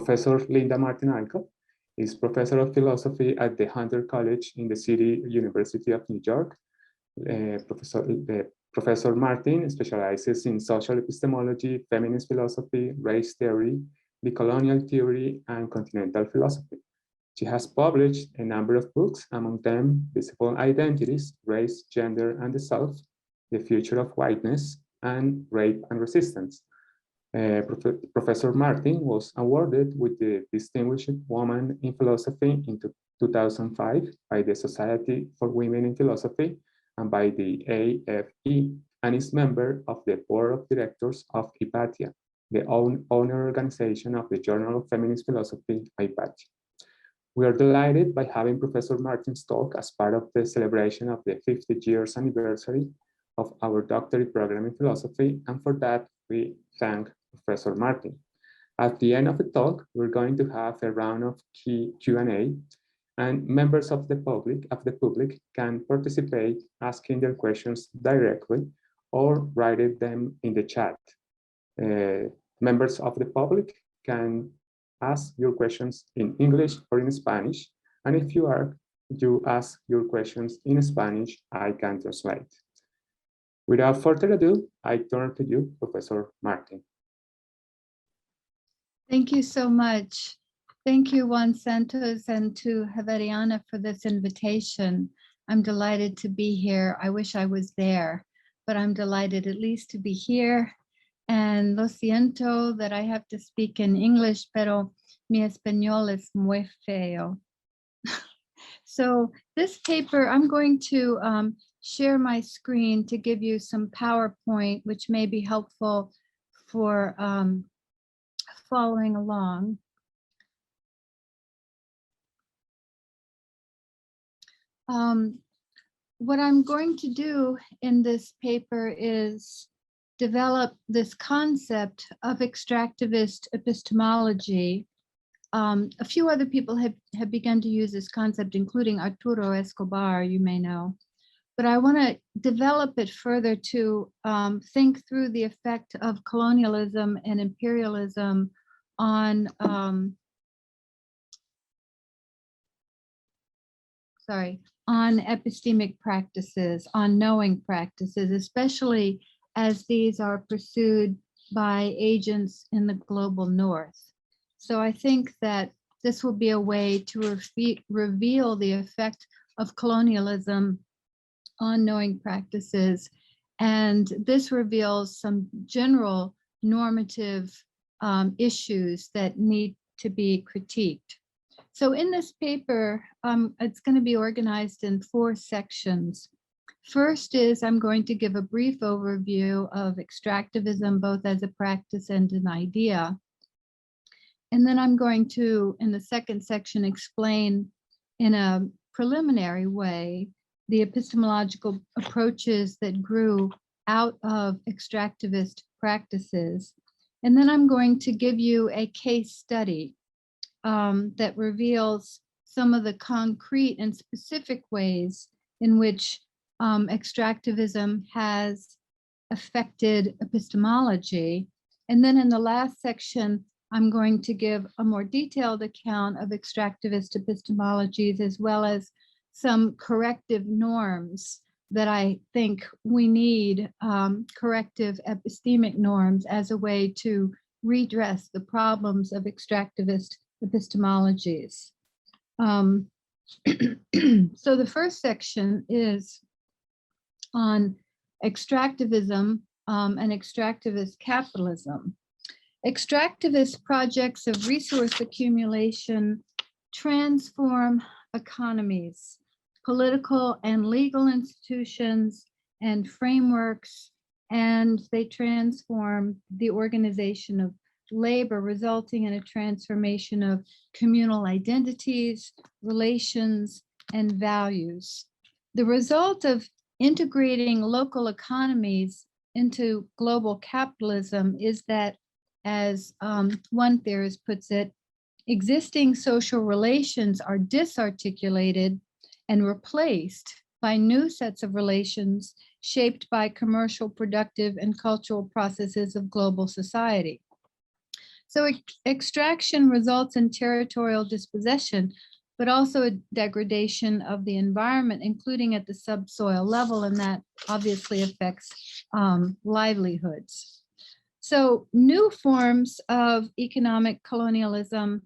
Professor Linda Martín Alcoff is professor of philosophy at the Hunter College in the City University of New York. Professor Martin specializes in social epistemology, feminist philosophy, race theory, decolonial theory, and continental philosophy. She has published a number of books, among them Visible Identities, Race, Gender, and the Self, The Future of Whiteness, and Rape and Resistance. Professor Martin was awarded with the Distinguished Woman in Philosophy in 2005 by the Society for Women in Philosophy and by the AFE, and is member of the board of directors of Hypatia, the owner organization of the Journal of Feminist Philosophy, Hypatia. We are delighted by having Professor Martin's talk as part of the celebration of the 50 years anniversary of our doctorate program in philosophy, and for that, we thank Professor Martin. At the end of the talk, we're going to have a round of Q&A, and members of the public can participate, asking their questions directly or write them in the chat. Members of the public can ask your questions in English or in Spanish, and if you ask your questions in Spanish, I can translate. Without further ado, I turn to you, Professor Martin. Thank you so much. Thank you, Juan Santos, and to Javeriana for this invitation. I'm delighted to be here. I wish I was there, but I'm delighted at least to be here. And lo siento that I have to speak in English, pero mi español es muy feo. So this paper, I'm going to share my screen to give you some PowerPoint, which may be helpful for following along. What I'm going to do in this paper is develop this concept of extractivist epistemology. A few other people have begun to use this concept, including Arturo Escobar, you may know. But I want to develop it further to think through the effect of colonialism and imperialism on on epistemic practices, on knowing practices, especially as these are pursued by agents in the global north. So I think that this will be a way to reveal the effect of colonialism on knowing practices. And this reveals some general normative issues that need to be critiqued. So in this paper, it's going to be organized in 4 sections. First is I'm going to give a brief overview of extractivism, both as a practice and an idea. And then I'm going to, in the second section, explain in a preliminary way the epistemological approaches that grew out of extractivist practices. And then I'm going to give you a case study that reveals some of the concrete and specific ways in which extractivism has affected epistemology. And then in the last section, I'm going to give a more detailed account of extractivist epistemologies, as well as some corrective norms that I think we need, corrective epistemic norms as a way to redress the problems of extractivist epistemologies. So the first section is on extractivism and extractivist capitalism. Extractivist projects of resource accumulation transform economies, political and legal institutions and frameworks, and they transform the organization of labor, resulting in a transformation of communal identities, relations, and values. The result of integrating local economies into global capitalism is that, as one theorist puts it, existing social relations are disarticulated and replaced by new sets of relations shaped by commercial, productive, and cultural processes of global society. So extraction results in territorial dispossession, but also a degradation of the environment, including at the subsoil level, and that obviously affects livelihoods. So new forms of economic colonialism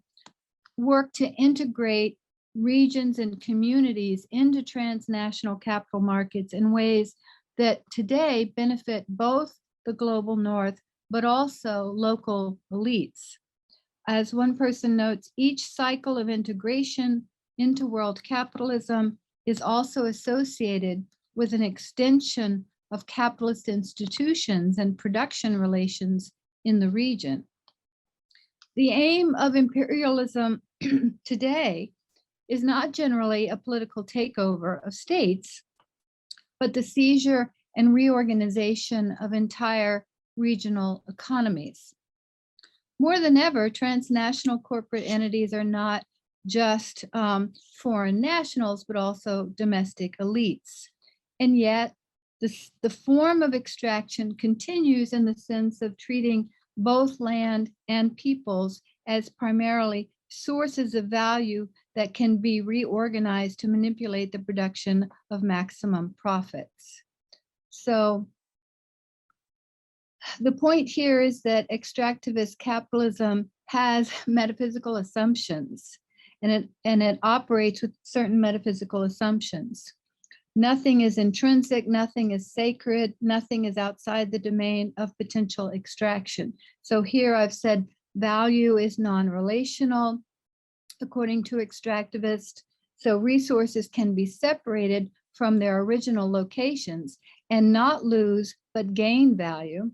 work to integrate regions and communities into transnational capital markets in ways that today benefit both the global north, but also local elites. As one person notes, each cycle of integration into world capitalism is also associated with an extension of capitalist institutions and production relations in the region. The aim of imperialism today is not generally a political takeover of states, but the seizure and reorganization of entire regional economies. More than ever, transnational corporate entities are not just foreign nationals, but also domestic elites. And yet, the form of extraction continues in the sense of treating both land and peoples as primarily sources of value that can be reorganized to manipulate the production of maximum profits. So the point here is that extractivist capitalism has metaphysical assumptions, and it operates with certain metaphysical assumptions. Nothing is intrinsic, nothing is sacred, nothing is outside the domain of potential extraction. So here I've said value is non-relational, according to extractivists. So resources can be separated from their original locations and not lose, but gain value.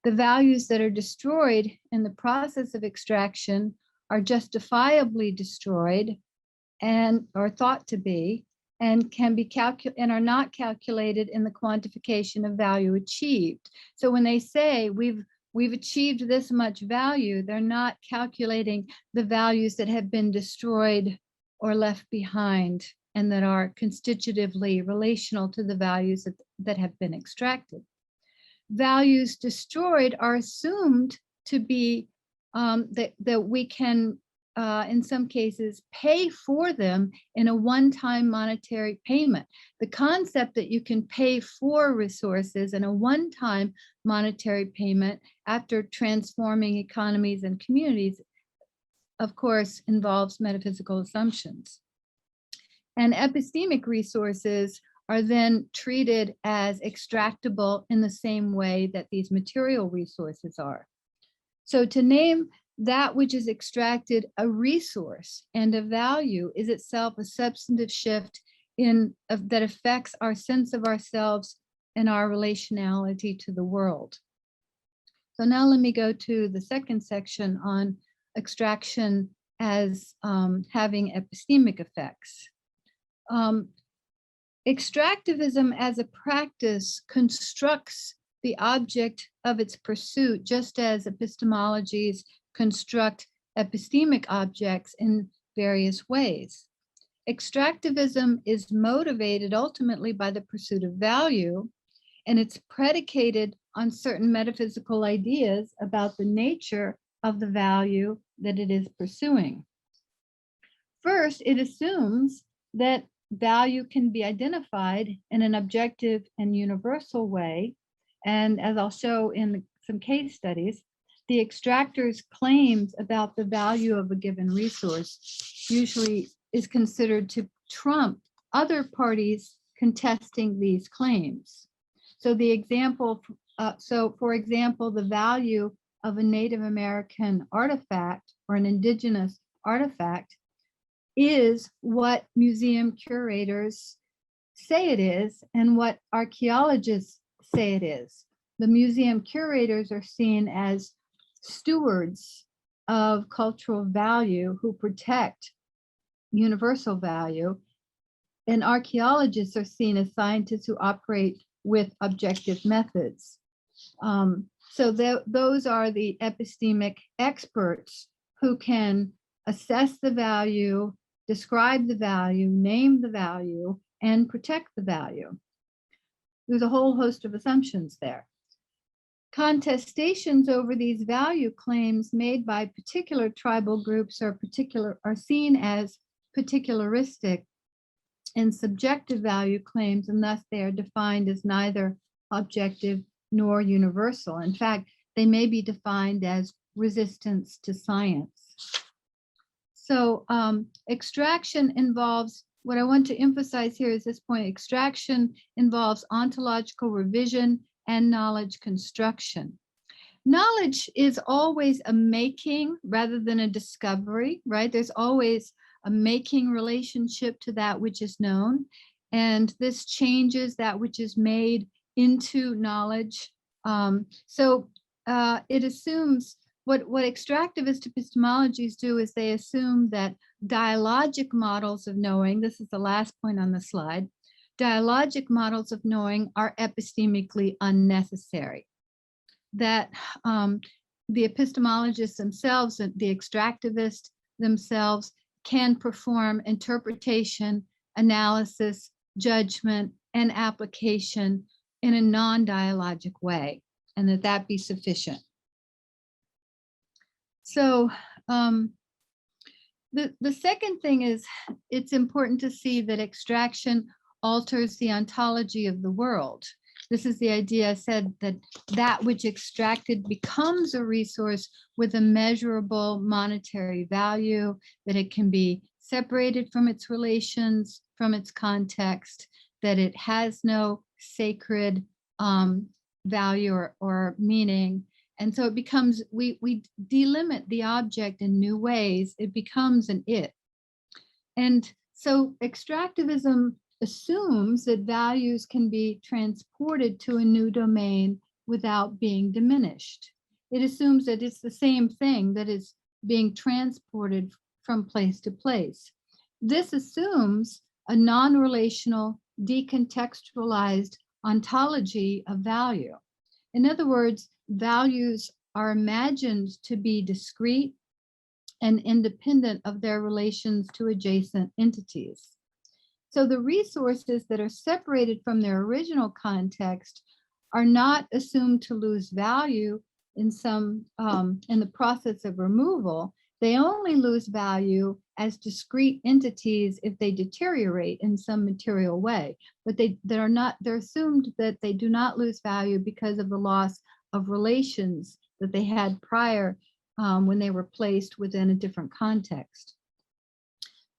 The values that are destroyed in the process of extraction are justifiably destroyed and are thought to be, and can be and are not calculated in the quantification of value achieved. So when they say we've achieved this much value, they're not calculating the values that have been destroyed or left behind and that are constitutively relational to the values that have been extracted. Values destroyed are assumed to be that we can, in some cases, pay for them in a one-time monetary payment. The concept that you can pay for resources in a one-time monetary payment after transforming economies and communities, of course, involves metaphysical assumptions. And epistemic resources are then treated as extractable in the same way that these material resources are. So to name that which is extracted a resource and a value is itself a substantive shift that affects our sense of ourselves and our relationality to the world. So now let me go to the second section on extraction as having epistemic effects. Extractivism as a practice constructs the object of its pursuit, just as epistemologies construct epistemic objects in various ways. Extractivism is motivated ultimately by the pursuit of value, and it's predicated on certain metaphysical ideas about the nature of the value that it is pursuing. First, it assumes that value can be identified in an objective and universal way. And as I'll show in some case studies, the extractor's claims about the value of a given resource usually is considered to trump other parties contesting these claims. So the example, for example, the value of a Native American artifact or an indigenous artifact is what museum curators say it is and what archaeologists say it is. The museum curators are seen as stewards of cultural value who protect universal value, and archaeologists are seen as scientists who operate with objective methods. So those are the epistemic experts who can assess the value, describe the value, name the value, and protect the value. There's a whole host of assumptions there. Contestations over these value claims made by particular tribal groups are seen as particularistic and subjective value claims, and thus they are defined as neither objective nor universal. In fact, they may be defined as resistance to science. So extraction involves, what I want to emphasize here is this point, extraction involves ontological revision and knowledge construction. Knowledge is always a making rather than a discovery, right? There's always a making relationship to that which is known, and this changes that which is made into knowledge. It assumes, what extractivist epistemologies do is they assume that dialogic models of knowing, this is the last point on the slide, dialogic models of knowing are epistemically unnecessary. That the epistemologists themselves, the extractivists themselves, can perform interpretation, analysis, judgment, and application in a non-dialogic way, and that be sufficient. So the second thing is, it's important to see that extraction alters the ontology of the world. This is the idea I said, that which extracted becomes a resource with a measurable monetary value, that it can be separated from its relations, from its context, that it has no sacred value or meaning. And so it becomes, we delimit the object in new ways, it becomes an it. And so extractivism assumes that values can be transported to a new domain without being diminished. It assumes that it's the same thing that is being transported from place to place. This assumes a non-relational, decontextualized ontology of value. In other words, values are imagined to be discrete and independent of their relations to adjacent entities. So the resources that are separated from their original context are not assumed to lose value in the process of removal. They only lose value as discrete entities if they deteriorate in some material way, but they're assumed that they do not lose value because of the loss of relations that they had prior when they were placed within a different context.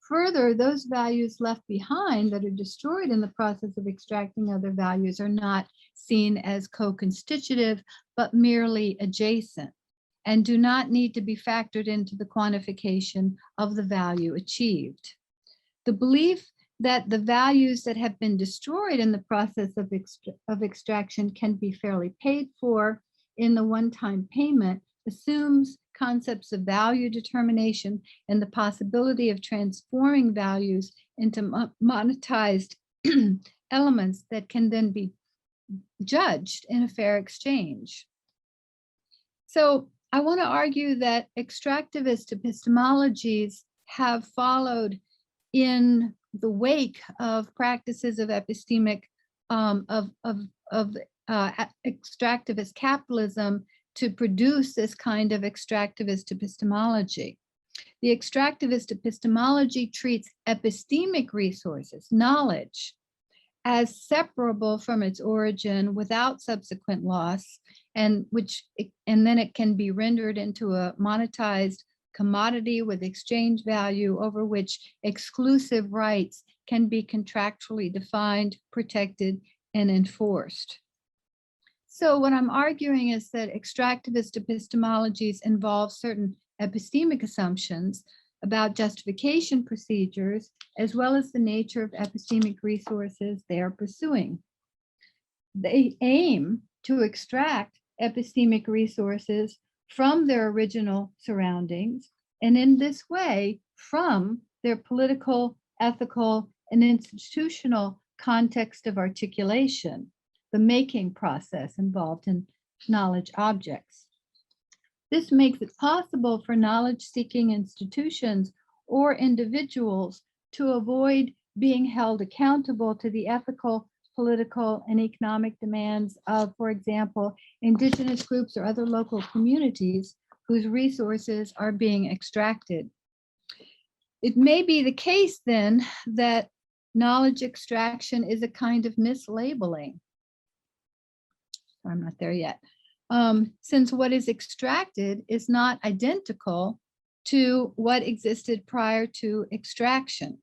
Further, those values left behind that are destroyed in the process of extracting other values are not seen as co-constitutive, but merely adjacent, and do not need to be factored into the quantification of the value achieved. The belief that the values that have been destroyed in the process of extraction can be fairly paid for in the one-time payment assumes concepts of value determination and the possibility of transforming values into monetized elements that can then be judged in a fair exchange. So I want to argue that extractivist epistemologies have followed in the wake of practices of epistemic extractivist capitalism to produce this kind of extractivist epistemology. The extractivist epistemology treats epistemic resources, knowledge, as separable from its origin without subsequent loss, and then it can be rendered into a monetized commodity with exchange value over which exclusive rights can be contractually defined, protected, and enforced. So what I'm arguing is that extractivist epistemologies involve certain epistemic assumptions about justification procedures, as well as the nature of epistemic resources they are pursuing. They aim to extract epistemic resources from their original surroundings, and in this way, from their political, ethical, and institutional context of articulation, the making process involved in knowledge objects. This makes it possible for knowledge-seeking institutions or individuals to avoid being held accountable to the ethical political, and economic demands of, for example, indigenous groups or other local communities whose resources are being extracted. It may be the case then that knowledge extraction is a kind of mislabeling. I'm not there yet. Since what is extracted is not identical to what existed prior to extraction.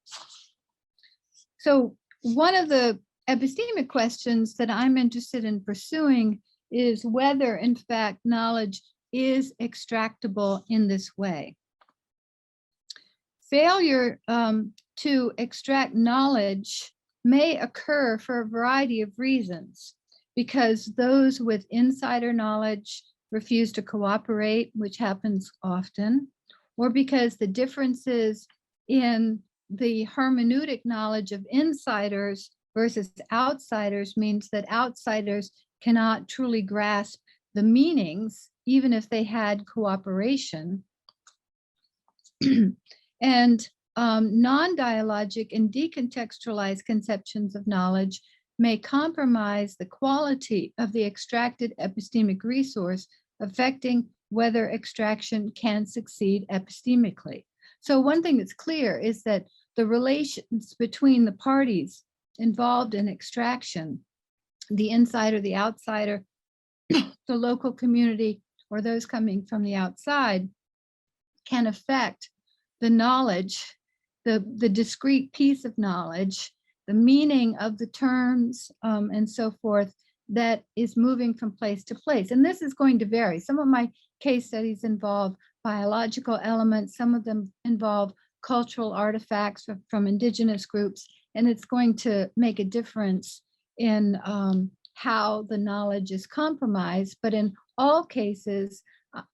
So one of the epistemic questions that I'm interested in pursuing is whether, in fact, knowledge is extractable in this way. Failure to extract knowledge may occur for a variety of reasons, because those with insider knowledge refuse to cooperate, which happens often, or because the differences in the hermeneutic knowledge of insiders versus outsiders means that outsiders cannot truly grasp the meanings, even if they had cooperation. And non-dialogic and decontextualized conceptions of knowledge may compromise the quality of the extracted epistemic resource, affecting whether extraction can succeed epistemically. So one thing that's clear is that the relations between the parties involved in extraction, the insider, the outsider, the local community, or those coming from the outside, can affect the knowledge, the discrete piece of knowledge, the meaning of the terms, and so forth, that is moving from place to place. And this is going to vary. Some of my case studies involve biological elements, some of them involve cultural artifacts from indigenous groups, and it's going to make a difference in how the knowledge is compromised. But in all cases,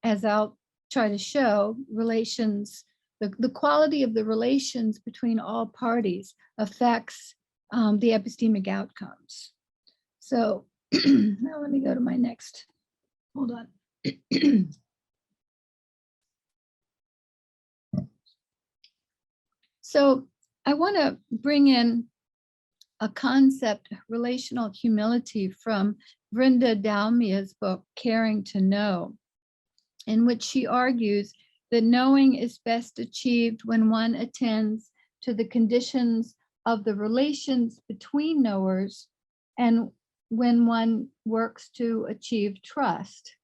as I'll try to show, relations, the quality of the relations between all parties affects the epistemic outcomes. So now let me go to my next, hold on. So I want to bring in a concept, relational humility, from Brenda Dalmia's book, Caring to Know, in which she argues that knowing is best achieved when one attends to the conditions of the relations between knowers and when one works to achieve trust.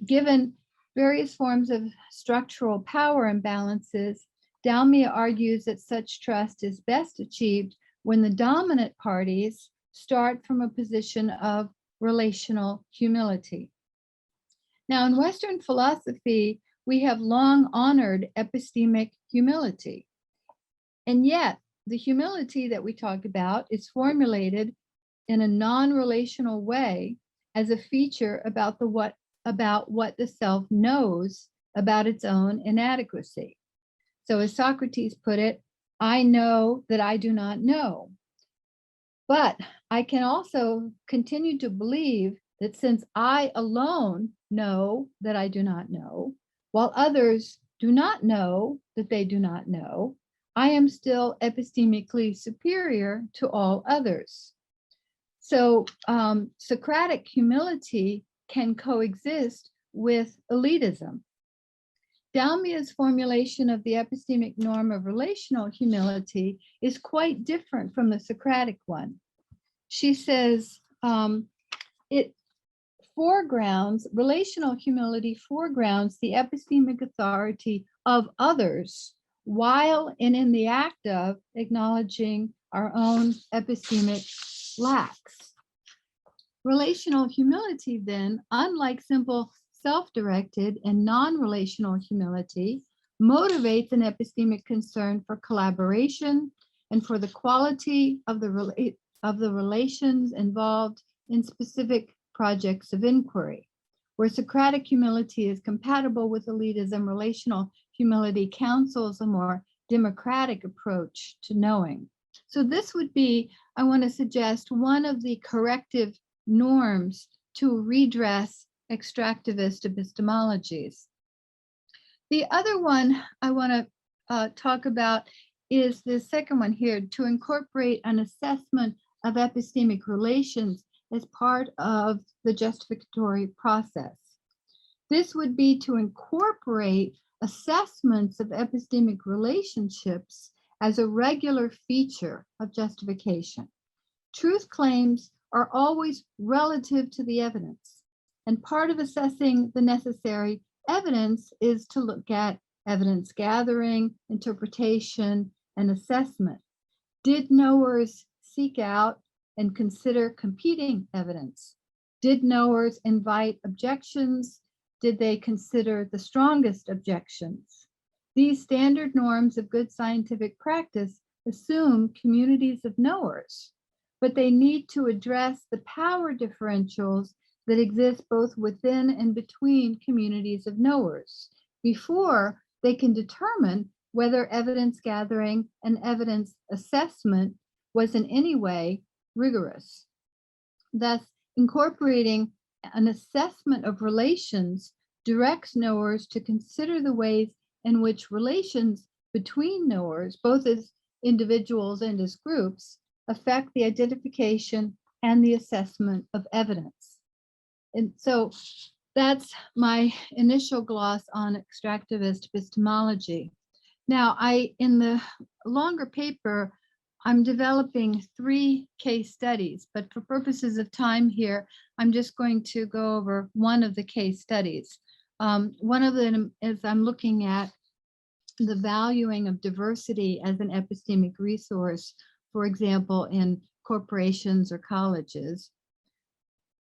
Given various forms of structural power imbalances, Dalmia argues that such trust is best achieved when the dominant parties start from a position of relational humility. Now, in Western philosophy, we have long honored epistemic humility. And yet, the humility that we talk about is formulated in a non-relational way as a feature about what the self knows about its own inadequacy. So as Socrates put it, I know that I do not know. But I can also continue to believe that since I alone know that I do not know, while others do not know that they do not know, I am still epistemically superior to all others. So Socratic humility can coexist with elitism. Dalmia's formulation of the epistemic norm of relational humility is quite different from the Socratic one. She says relational humility foregrounds the epistemic authority of others while and in the act of acknowledging our own epistemic lacks. Relational humility then, unlike simple self-directed and non-relational humility, motivates an epistemic concern for collaboration and for the quality of the relations involved in specific projects of inquiry. Where Socratic humility is compatible with elitism, relational humility counsels a more democratic approach to knowing. So this would be, I want to suggest, one of the corrective norms to redress extractivist epistemologies. The other one I want to talk about is the second one here, to incorporate an assessment of epistemic relations as part of the justificatory process. This would be to incorporate assessments of epistemic relationships as a regular feature of justification. Truth claims are always relative to the evidence, and part of assessing the necessary evidence is to look at evidence gathering, interpretation, and assessment. Did knowers seek out and consider competing evidence? Did knowers invite objections? Did they consider the strongest objections? These standard norms of good scientific practice assume communities of knowers, but they need to address the power differentials that exist both within and between communities of knowers before they can determine whether evidence gathering and evidence assessment was in any way rigorous. Thus, incorporating an assessment of relations directs knowers to consider the ways in which relations between knowers, both as individuals and as groups, affect the identification and the assessment of evidence. And so that's my initial gloss on extractivist epistemology. Now, in the longer paper, I'm developing 3 case studies, but for purposes of time here, I'm just going to go over one of the case studies. One of them is I'm looking at the valuing of diversity as an epistemic resource, for example, in corporations or colleges.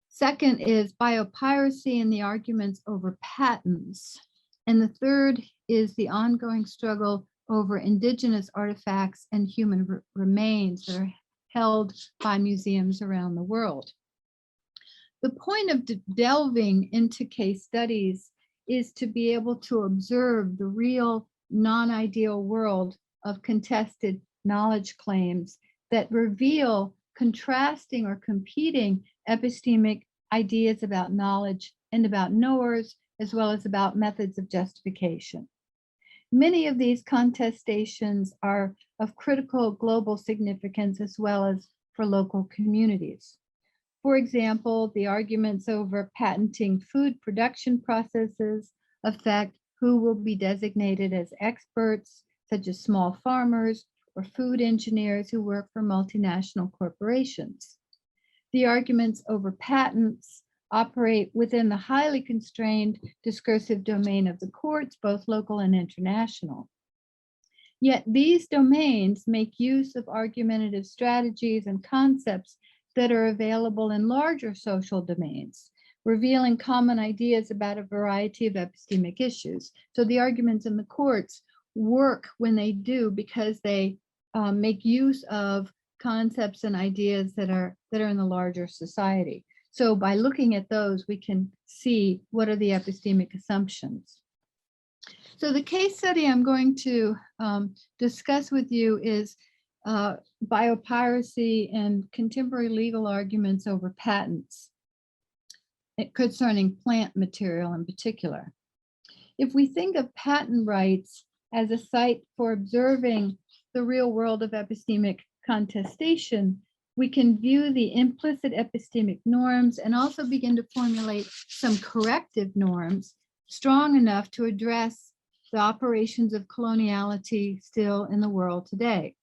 Second is biopiracy and the arguments over patents. And the third is the ongoing struggle over indigenous artifacts and human remains that are held by museums around the world. The point of delving into case studies is to be able to observe the real non-ideal world of contested knowledge claims that reveal contrasting or competing epistemic ideas about knowledge and about knowers, as well as about methods of justification. Many of these contestations are of critical global significance as well as for local communities. For example, the arguments over patenting food production processes affect who will be designated as experts, such as small farmers or food engineers who work for multinational corporations. The arguments over patents operate within the highly constrained discursive domain of the courts, both local and international. Yet these domains make use of argumentative strategies and concepts that are available in larger social domains, revealing common ideas about a variety of epistemic issues. So the arguments in the courts work when they do because they make use of concepts and ideas that are in the larger society. So by looking at those, we can see what are the epistemic assumptions. So the case study I'm going to discuss with you is biopiracy and contemporary legal arguments over patents concerning plant material in particular. If we think of patent rights as a site for observing the real world of epistemic contestation, we can view the implicit epistemic norms and also begin to formulate some corrective norms strong enough to address the operations of coloniality still in the world today.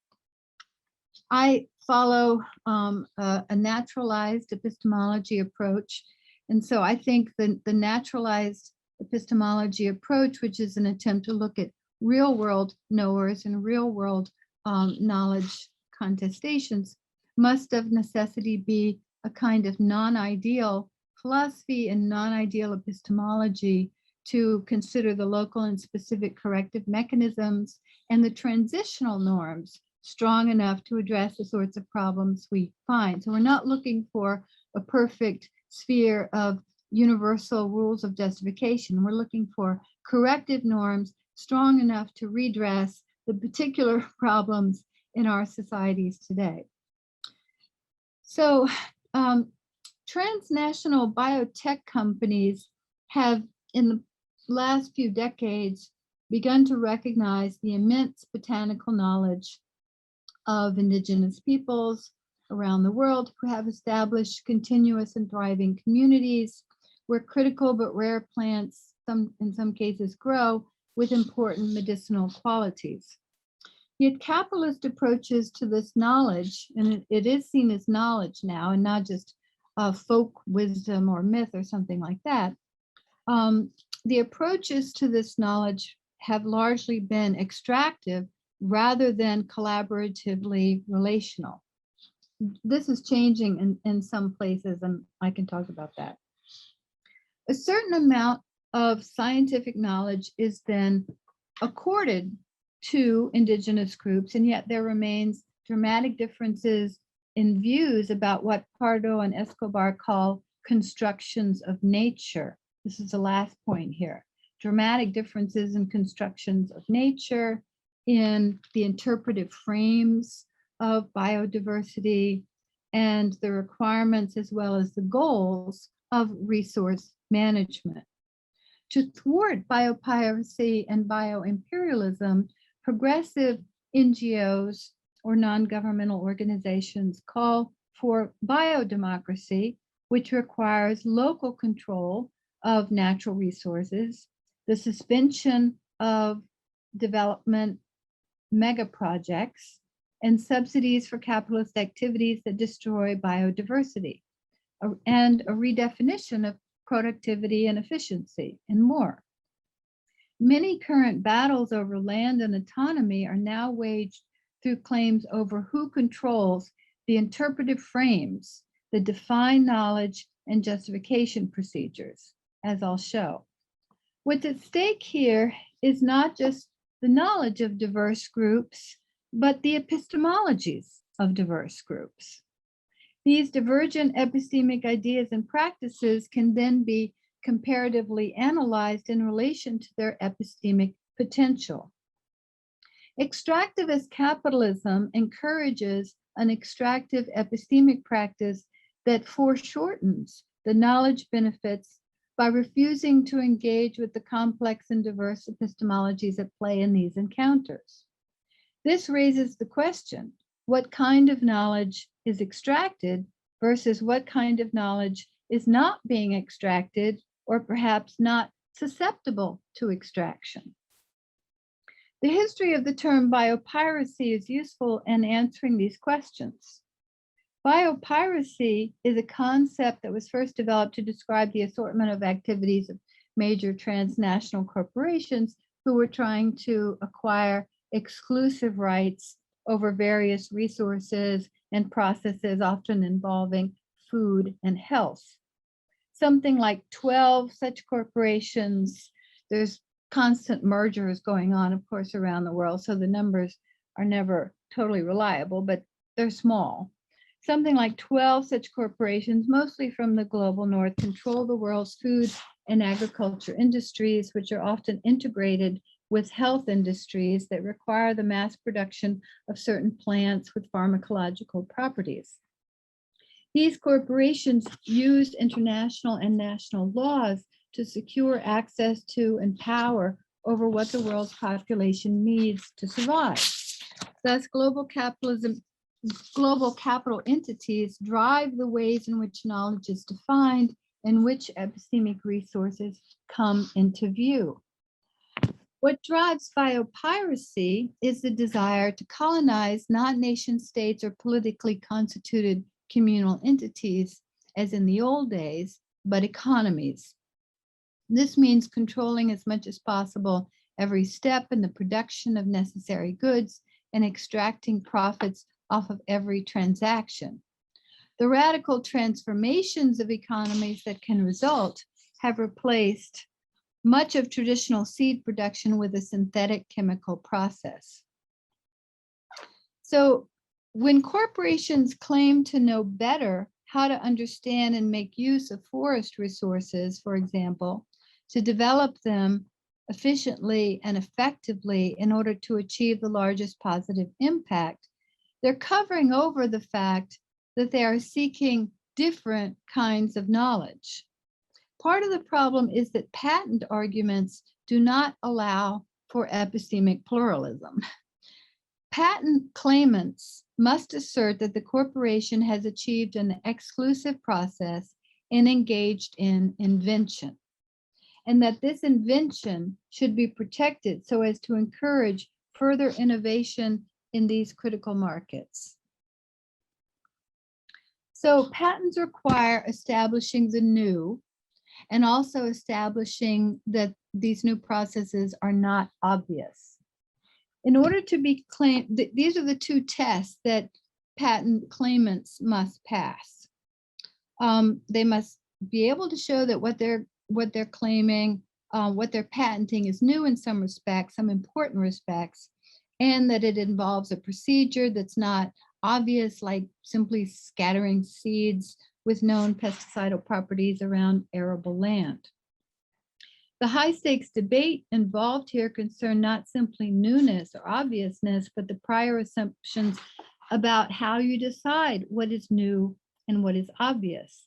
I follow a naturalized epistemology approach. And so I think the naturalized epistemology approach, which is an attempt to look at real world knowers and real world knowledge contestations, must of necessity be a kind of non-ideal philosophy and non-ideal epistemology to consider the local and specific corrective mechanisms and the transitional norms strong enough to address the sorts of problems we find. So we're not looking for a perfect sphere of universal rules of justification. We're looking for corrective norms strong enough to redress the particular problems in our societies today. So transnational biotech companies have, in the last few decades, begun to recognize the immense botanical knowledge of indigenous peoples, around the world who have established continuous and thriving communities where critical but rare plants, in some cases, grow with important medicinal qualities. Yet capitalist approaches to this knowledge, and it is seen as knowledge now and not just folk wisdom or myth or something like that. The approaches to this knowledge have largely been extractive rather than collaboratively relational. This is changing in some places, and I can talk about that. A certain amount of scientific knowledge is then accorded to indigenous groups, and yet there remains dramatic differences in views about what Pardo and Escobar call constructions of nature. This is the last point here. Dramatic differences in constructions of nature, in the interpretive frames of biodiversity, and the requirements as well as the goals of resource management. To thwart biopiracy and bioimperialism, progressive NGOs or non-governmental organizations call for biodemocracy, which requires local control of natural resources, the suspension of development mega projects, and subsidies for capitalist activities that destroy biodiversity, and a redefinition of productivity and efficiency, and more. Many current battles over land and autonomy are now waged through claims over who controls the interpretive frames that define knowledge and justification procedures, as I'll show. What's at stake here is not just the knowledge of diverse groups, but the epistemologies of diverse groups. These divergent epistemic ideas and practices can then be comparatively analyzed in relation to their epistemic potential. Extractivist capitalism encourages an extractive epistemic practice that foreshortens the knowledge benefits by refusing to engage with the complex and diverse epistemologies at play in these encounters. This raises the question, what kind of knowledge is extracted versus what kind of knowledge is not being extracted or perhaps not susceptible to extraction? The history of the term biopiracy is useful in answering these questions. Biopiracy is a concept that was first developed to describe the assortment of activities of major transnational corporations who were trying to acquire exclusive rights over various resources and processes, often involving food and health. Something like 12 such corporations. There's constant mergers going on, of course, around the world, so the numbers are never totally reliable, but they're small. Something like 12 such corporations, mostly from the global north, control the world's food and agriculture industries, which are often integrated with health industries that require the mass production of certain plants with pharmacological properties. These corporations used international and national laws to secure access to and power over what the world's population needs to survive. Thus, global capital entities drive the ways in which knowledge is defined and which epistemic resources come into view. What drives biopiracy is the desire to colonize not nation states or politically constituted communal entities, as in the old days, but economies. This means controlling as much as possible every step in the production of necessary goods and extracting profits off of every transaction. The radical transformations of economies that can result have replaced much of traditional seed production with a synthetic chemical process. So when corporations claim to know better how to understand and make use of forest resources, for example, to develop them efficiently and effectively in order to achieve the largest positive impact, they're covering over the fact that they are seeking different kinds of knowledge. Part of the problem is that patent arguments do not allow for epistemic pluralism. Patent claimants must assert that the corporation has achieved an exclusive process and engaged in invention, and that this invention should be protected so as to encourage further innovation in these critical markets. So patents require establishing the new and also establishing that these new processes are not obvious. In order to be claimed, these are the two tests that patent claimants must pass. They must be able to show that what they're claiming, what they're patenting is new in some respects, some important respects, and that it involves a procedure that's not obvious, like simply scattering seeds with known pesticidal properties around arable land. The high stakes debate involved here concern not simply newness or obviousness, but the prior assumptions about how you decide what is new and what is obvious.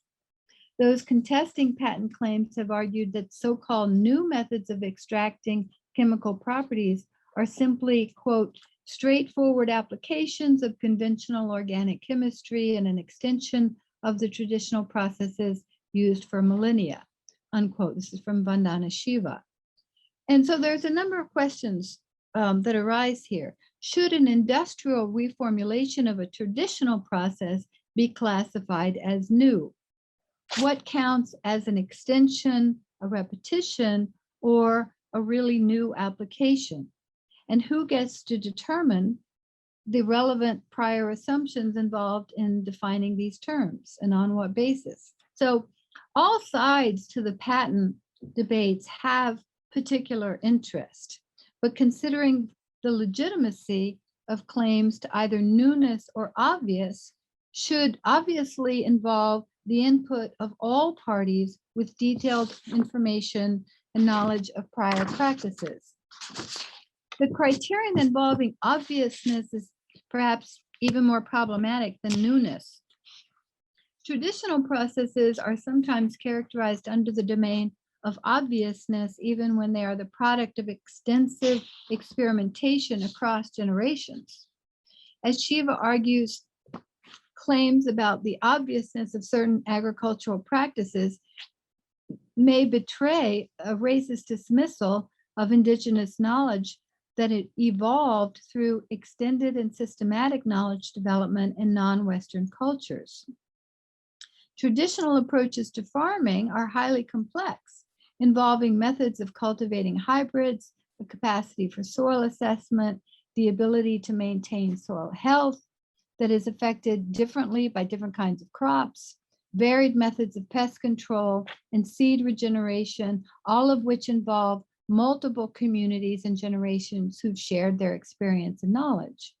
Those contesting patent claims have argued that so-called new methods of extracting chemical properties are simply, quote, straightforward applications of conventional organic chemistry and an extension of the traditional processes used for millennia, unquote. This is from Vandana Shiva. And so there's a number of questions that arise here. Should an industrial reformulation of a traditional process be classified as new? What counts as an extension, a repetition, or a really new application? And who gets to determine the relevant prior assumptions involved in defining these terms and on what basis? So all sides to the patent debates have particular interest, but considering the legitimacy of claims to either newness or obvious should obviously involve the input of all parties with detailed information and knowledge of prior practices. The criterion involving obviousness is perhaps even more problematic than newness. Traditional processes are sometimes characterized under the domain of obviousness, even when they are the product of extensive experimentation across generations. As Shiva argues, claims about the obviousness of certain agricultural practices may betray a racist dismissal of indigenous knowledge that it evolved through extended and systematic knowledge development in non-Western cultures. Traditional approaches to farming are highly complex, involving methods of cultivating hybrids, the capacity for soil assessment, the ability to maintain soil health that is affected differently by different kinds of crops, varied methods of pest control, and seed regeneration, all of which involve multiple communities and generations who've shared their experience and knowledge.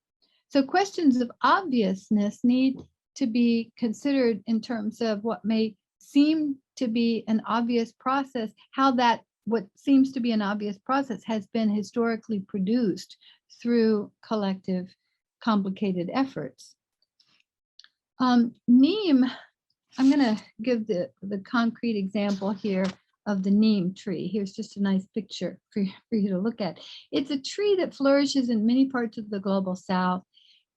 So questions of obviousness need to be considered in terms of what may seem to be an obvious process, how that what seems to be an obvious process has been historically produced through collective complicated efforts. Neem, I'm going to give the concrete example here of the neem tree. Here's just a nice picture for you to look at. It's a tree that flourishes in many parts of the global south.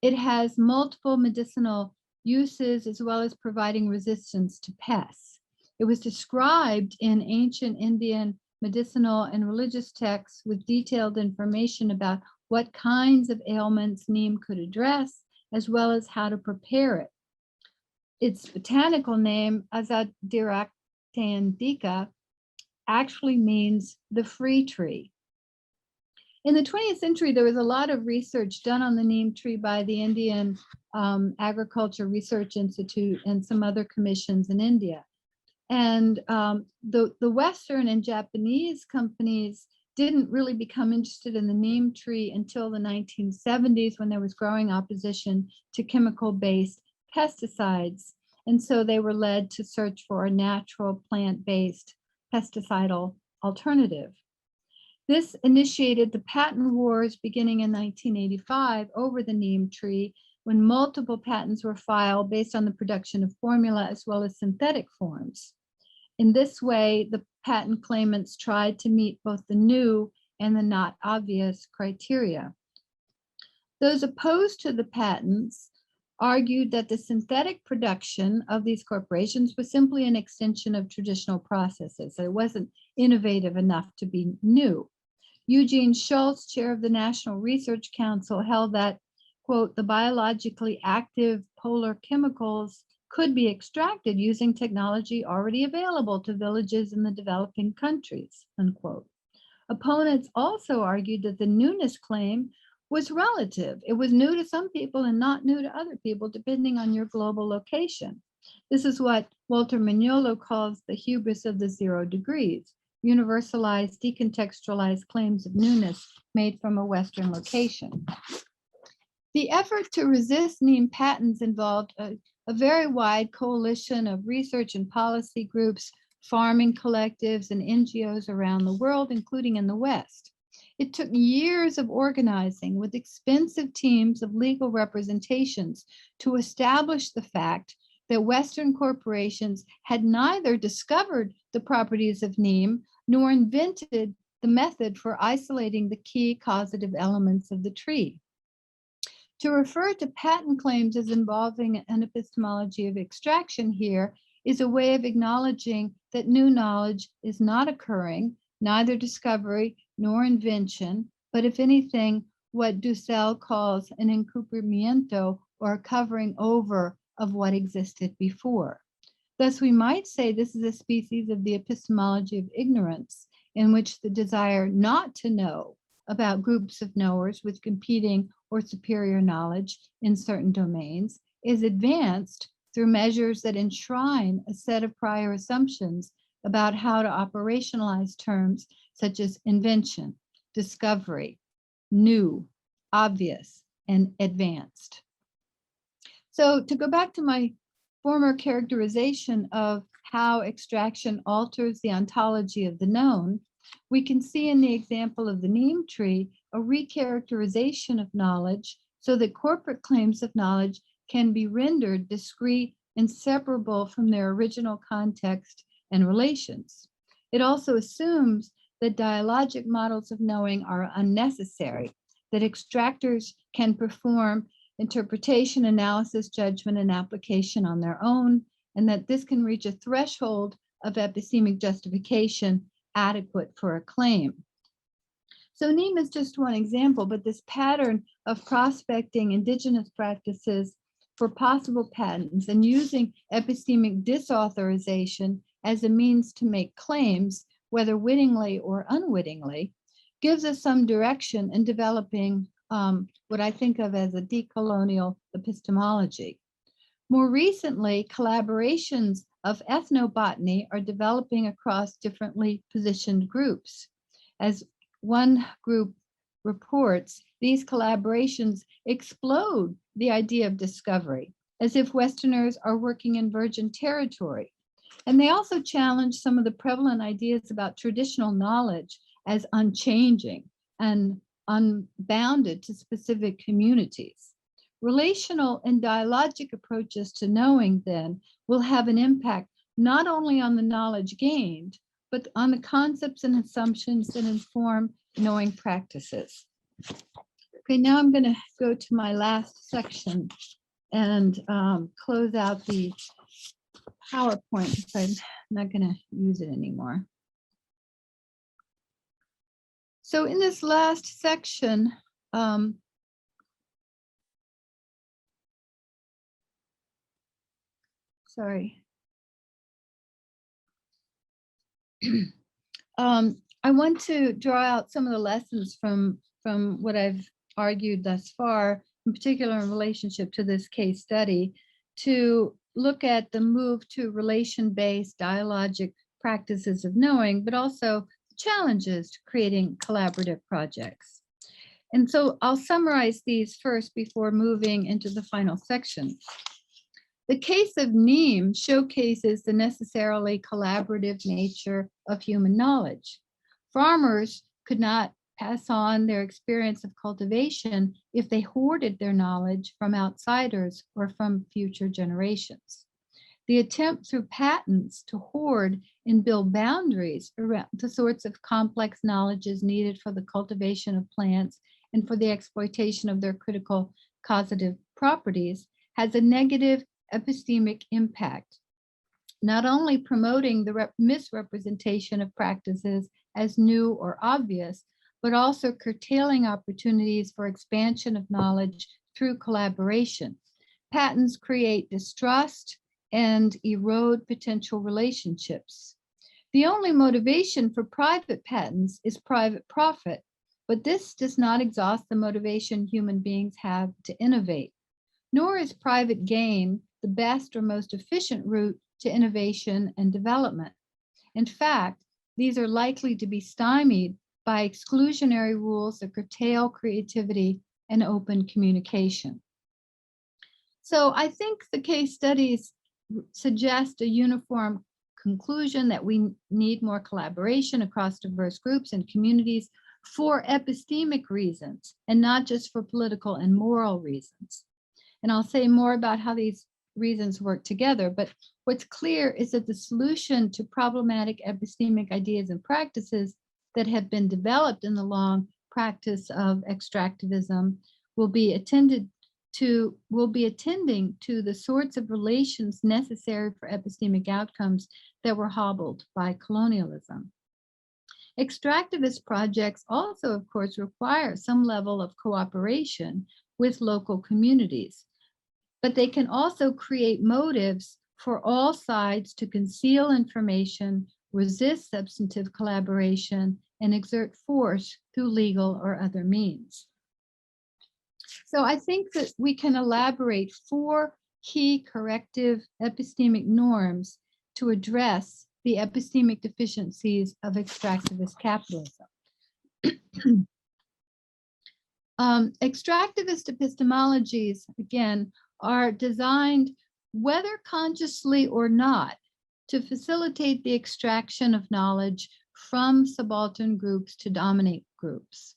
It has multiple medicinal uses as well as providing resistance to pests. It was described in ancient Indian medicinal and religious texts with detailed information about what kinds of ailments neem could address, as well as how to prepare it. Its botanical name, Azadirachta, actually means the free tree. In the 20th century, there was a lot of research done on the neem tree by the Indian Agriculture Research Institute and some other commissions in India. And the Western and Japanese companies didn't really become interested in the neem tree until the 1970s, when there was growing opposition to chemical-based pesticides. And so they were led to search for a natural plant-based pesticidal alternative. This initiated the patent wars beginning in 1985 over the neem tree, when multiple patents were filed based on the production of formula as well as synthetic forms. In this way, the patent claimants tried to meet both the new and the not obvious criteria. Those opposed to the patents argued that the synthetic production of these corporations was simply an extension of traditional processes. It wasn't innovative enough to be new. Eugene Schultz, chair of the National Research Council, held that, quote, the biologically active polar chemicals could be extracted using technology already available to villages in the developing countries, unquote. Opponents also argued that the newness claim was relative. It was new to some people and not new to other people, depending on your global location. This is what Walter Mignolo calls the hubris of the 0 degrees, universalized, decontextualized claims of newness made from a Western location. The effort to resist Neem patents involved a very wide coalition of research and policy groups, farming collectives, and NGOs around the world, including in the West. It took years of organizing with expensive teams of legal representations to establish the fact that Western corporations had neither discovered the properties of Neem nor invented the method for isolating the key causative elements of the tree. To refer to patent claims as involving an epistemology of extraction here is a way of acknowledging that new knowledge is not occurring, neither discovery nor invention, but if anything, what Dussel calls an encubrimiento, or a covering over of what existed before. Thus, we might say this is a species of the epistemology of ignorance, in which the desire not to know about groups of knowers with competing or superior knowledge in certain domains is advanced through measures that enshrine a set of prior assumptions about how to operationalize terms such as invention, discovery, new, obvious, and advanced. So to go back to my former characterization of how extraction alters the ontology of the known, we can see in the example of the Neem tree a recharacterization of knowledge so that corporate claims of knowledge can be rendered discrete, inseparable from their original context and relations. It also assumes that dialogic models of knowing are unnecessary, that extractors can perform interpretation, analysis, judgment, and application on their own, and that this can reach a threshold of epistemic justification adequate for a claim. So Neem is just one example, but this pattern of prospecting indigenous practices for possible patents and using epistemic disauthorization as a means to make claims, whether wittingly or unwittingly, gives us some direction in developing what I think of as a decolonial epistemology. More recently, collaborations of ethnobotany are developing across differently positioned groups. As one group reports, these collaborations explode the idea of discovery, as if Westerners are working in virgin territory. And they also challenge some of the prevalent ideas about traditional knowledge as unchanging and unbounded to specific communities. Relational and dialogic approaches to knowing, then, will have an impact not only on the knowledge gained, but on the concepts and assumptions that inform knowing practices. Okay, now I'm going to go to my last section and close out the PowerPoint because I'm not going to use it anymore. So in this last section, sorry. I want to draw out some of the lessons from what I've argued thus far, in particular in relationship to this case study, to look at the move to relation-based dialogic practices of knowing, but also challenges to creating collaborative projects. And so I'll summarize these first before moving into the final section. The case of Neem showcases the necessarily collaborative nature of human knowledge. Farmers could not pass on their experience of cultivation if they hoarded their knowledge from outsiders or from future generations. The attempt through patents to hoard and build boundaries around the sorts of complex knowledges needed for the cultivation of plants and for the exploitation of their critical causative properties has a negative epistemic impact, not only promoting the misrepresentation of practices as new or obvious, but also curtailing opportunities for expansion of knowledge through collaboration. Patents create distrust and erode potential relationships. The only motivation for private patents is private profit, but this does not exhaust the motivation human beings have to innovate, nor is private gain the best or most efficient route to innovation and development. In fact, these are likely to be stymied by exclusionary rules that curtail creativity and open communication. So I think the case studies suggest a uniform conclusion that we need more collaboration across diverse groups and communities for epistemic reasons, and not just for political and moral reasons. And I'll say more about how these reasons work together, but what's clear is that the solution to problematic epistemic ideas and practices that have been developed in the long practice of extractivism will be attending to the sorts of relations necessary for epistemic outcomes that were hobbled by colonialism. Extractivist projects also, of course, require some level of cooperation with local communities, but they can also create motives for all sides to conceal information, resist substantive collaboration, and exert force through legal or other means. So I think that we can elaborate 4 key corrective epistemic norms to address the epistemic deficiencies of extractivist capitalism. Extractivist epistemologies, again, are designed, whether consciously or not, to facilitate the extraction of knowledge from subaltern groups to dominate groups.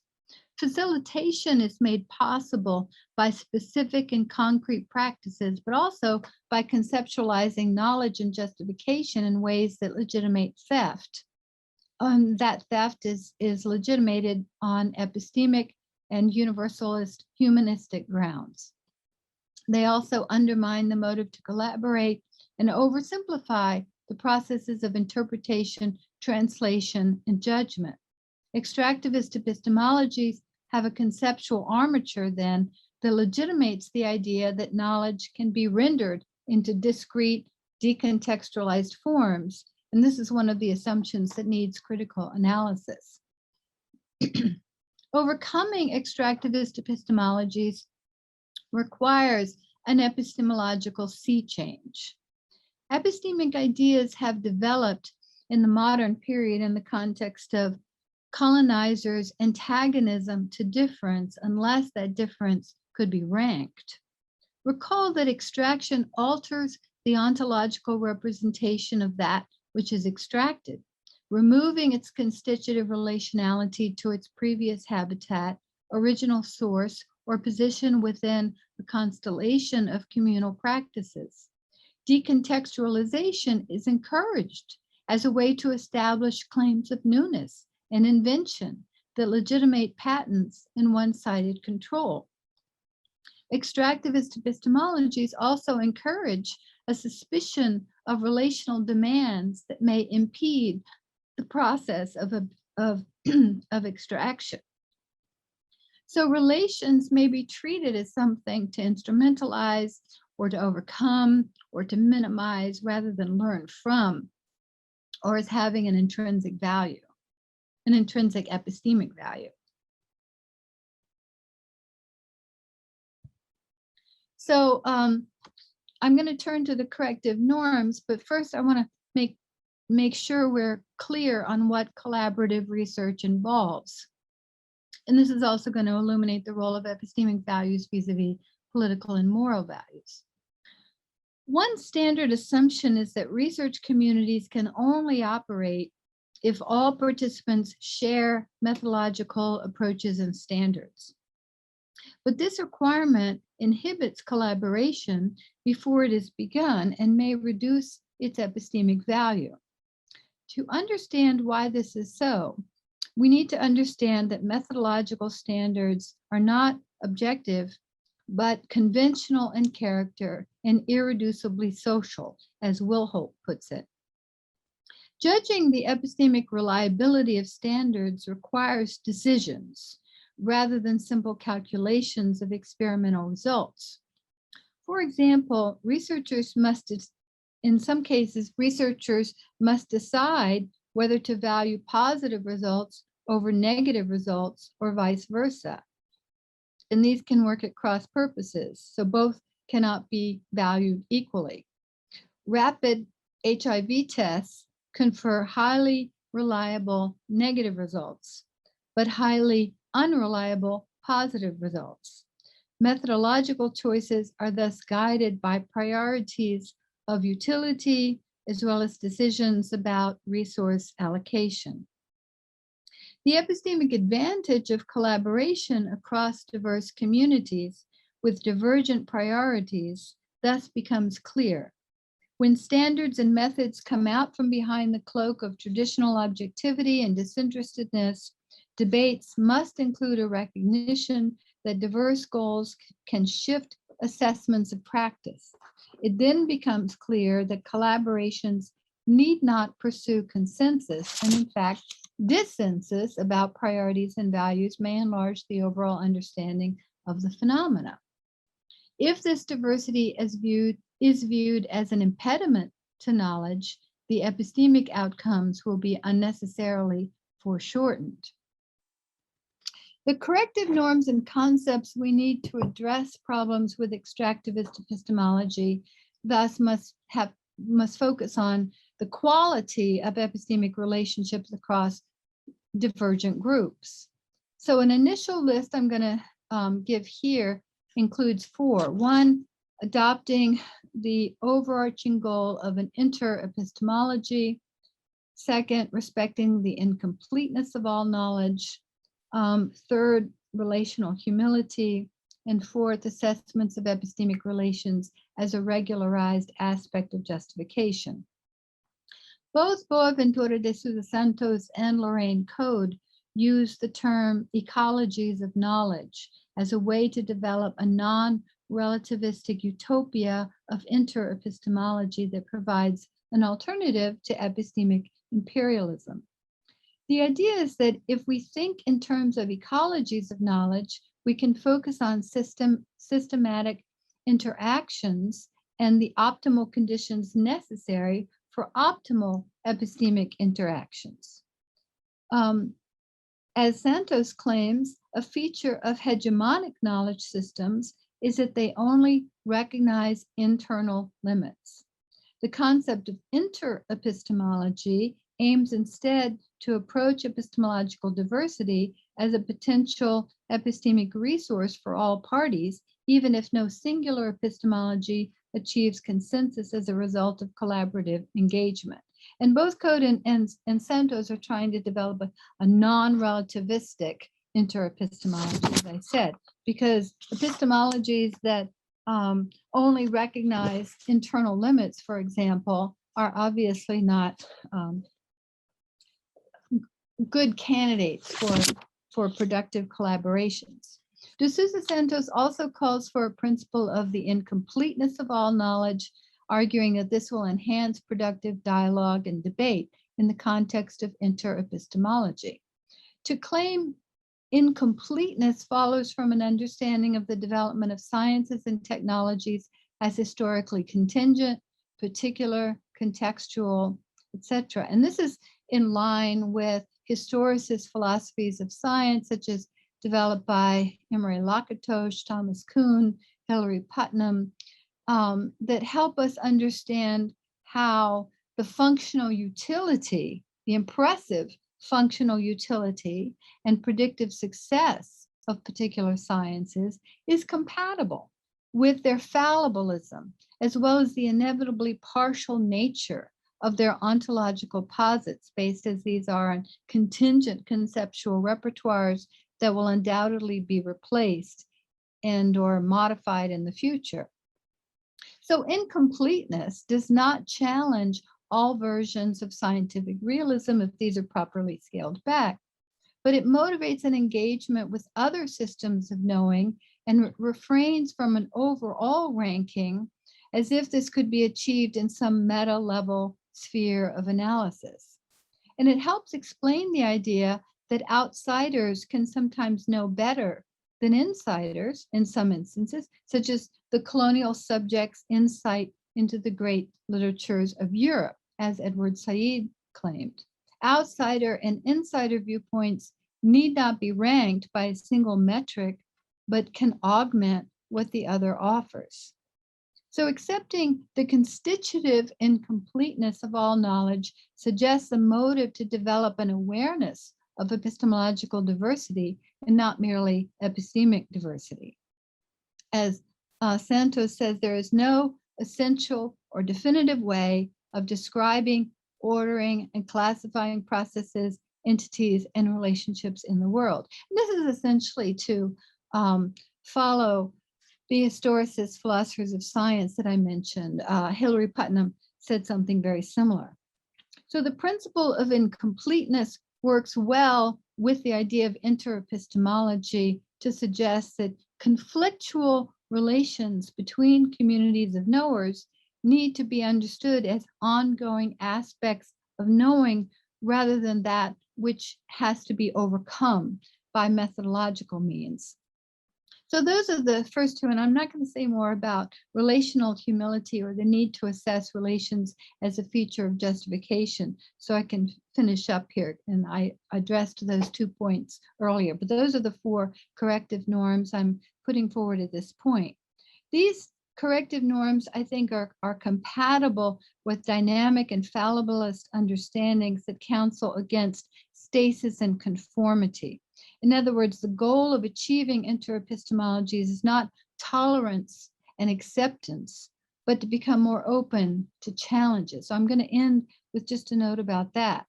Facilitation is made possible by specific and concrete practices, but also by conceptualizing knowledge and justification in ways that legitimate theft. That theft is legitimated on epistemic and universalist humanistic grounds. They also undermine the motive to collaborate and oversimplify the processes of interpretation, translation, and judgment. Extractivist epistemologies have a conceptual armature then that legitimates the idea that knowledge can be rendered into discrete, decontextualized forms. And this is one of the assumptions that needs critical analysis. Overcoming extractivist epistemologies requires an epistemological sea change. Epistemic ideas have developed in the modern period in the context of colonizers' antagonism to difference unless that difference could be ranked. Recall that extraction alters the ontological representation of that which is extracted, removing its constitutive relationality to its previous habitat, original source, or position within the constellation of communal practices. Decontextualization is encouraged as a way to establish claims of newness and invention that legitimate patents and one-sided control. Extractivist epistemologies also encourage a suspicion of relational demands that may impede the process of extraction. So relations may be treated as something to instrumentalize or to overcome or to minimize rather than learn from, or as having an intrinsic value, an intrinsic epistemic value. So I'm going to turn to the corrective norms, but first I want to make sure we're clear on what collaborative research involves. And this is also going to illuminate the role of epistemic values vis-a-vis political and moral values. One standard assumption is that research communities can only operate if all participants share methodological approaches and standards. But this requirement inhibits collaboration before it is begun and may reduce its epistemic value. To understand why this is so, we need to understand that methodological standards are not objective, but conventional in character and irreducibly social, as Wilholt puts it. Judging the epistemic reliability of standards requires decisions rather than simple calculations of experimental results. For example, in some cases, researchers must decide whether to value positive results over negative results or vice versa. And these can work at cross purposes, so both cannot be valued equally. Rapid HIV tests confer highly reliable negative results, but highly unreliable positive results. Methodological choices are thus guided by priorities of utility as well as decisions about resource allocation. The epistemic advantage of collaboration across diverse communities with divergent priorities thus becomes clear. When standards and methods come out from behind the cloak of traditional objectivity and disinterestedness, debates must include a recognition that diverse goals can shift assessments of practice. It then becomes clear that collaborations need not pursue consensus, and in fact, dissensus about priorities and values may enlarge the overall understanding of the phenomena. If this diversity is viewed as an impediment to knowledge, the epistemic outcomes will be unnecessarily foreshortened. The corrective norms and concepts we need to address problems with extractivist epistemology thus must focus on the quality of epistemic relationships across divergent groups. So an initial list I'm going to give here includes 4. 1, adopting the overarching goal of an inter-epistemology. 2nd, respecting the incompleteness of all knowledge. 3rd, relational humility. And 4th, assessments of epistemic relations as a regularized aspect of justification. Both Boaventura de Sousa Santos and Lorraine Code use the term ecologies of knowledge as a way to develop a non-relativistic utopia of inter-epistemology that provides an alternative to epistemic imperialism. The idea is that if we think in terms of ecologies of knowledge, we can focus on systematic interactions and the optimal conditions necessary for optimal epistemic interactions. As Santos claims, a feature of hegemonic knowledge systems is that they only recognize internal limits. The concept of inter-epistemology aims instead to approach epistemological diversity as a potential epistemic resource for all parties, even if no singular epistemology achieves consensus as a result of collaborative engagement. And both Code and Santos are trying to develop a non-relativistic inter-epistemology, as I said, because epistemologies that only recognize internal limits, for example, are obviously not good candidates for productive collaborations. De Sousa Santos also calls for a principle of the incompleteness of all knowledge, arguing that this will enhance productive dialogue and debate in the context of inter-epistemology. To claim incompleteness follows from an understanding of the development of sciences and technologies as historically contingent, particular, contextual, etc. And this is in line with historicist philosophies of science, such as developed by Emery Lakatos, Thomas Kuhn, Hilary Putnam, that help us understand how the functional utility, the impressive functional utility and predictive success of particular sciences is compatible with their fallibilism, as well as the inevitably partial nature of their ontological posits, based as these are on contingent conceptual repertoires that will undoubtedly be replaced and or modified in the future. So incompleteness does not challenge all versions of scientific realism if these are properly scaled back, but it motivates an engagement with other systems of knowing and refrains from an overall ranking as if this could be achieved in some meta-level sphere of analysis. And it helps explain the idea that outsiders can sometimes know better than insiders in some instances, such as the colonial subject's insight into the great literatures of Europe, as Edward Said claimed. Outsider and insider viewpoints need not be ranked by a single metric, but can augment what the other offers. So accepting the constitutive incompleteness of all knowledge suggests a motive to develop an awareness of epistemological diversity and not merely epistemic diversity. As Santos says, there is no essential or definitive way of describing, ordering, and classifying processes, entities, and relationships in the world. And this is essentially to follow the historicist philosophers of science that I mentioned. Hilary Putnam said something very similar. So the principle of incompleteness works well with the idea of interepistemology to suggest that conflictual relations between communities of knowers need to be understood as ongoing aspects of knowing rather than that which has to be overcome by methodological means. So those are the first two, and I'm not going to say more about relational humility or the need to assess relations as a feature of justification, so I can finish up here. And I addressed those 2 points earlier, but those are the 4 corrective norms I'm putting forward at this point. These corrective norms, I think, are compatible with dynamic and fallibilist understandings that counsel against stasis and conformity. In other words, the goal of achieving interepistemologies is not tolerance and acceptance, but to become more open to challenges. So I'm going to end with just a note about that.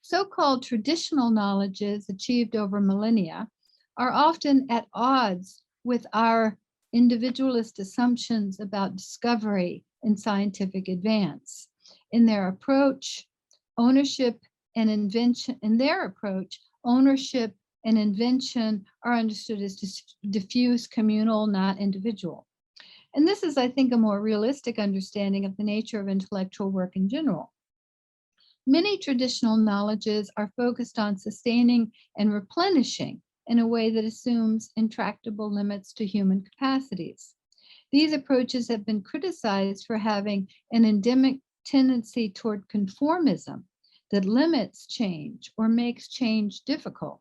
So-called traditional knowledges achieved over millennia are often at odds with our individualist assumptions about discovery and scientific advance. In their approach, ownership and invention, ownership and invention are understood as diffuse, communal, not individual. And this is, I think, a more realistic understanding of the nature of intellectual work in general. Many traditional knowledges are focused on sustaining and replenishing in a way that assumes intractable limits to human capacities. These approaches have been criticized for having an endemic tendency toward conformism that limits change or makes change difficult.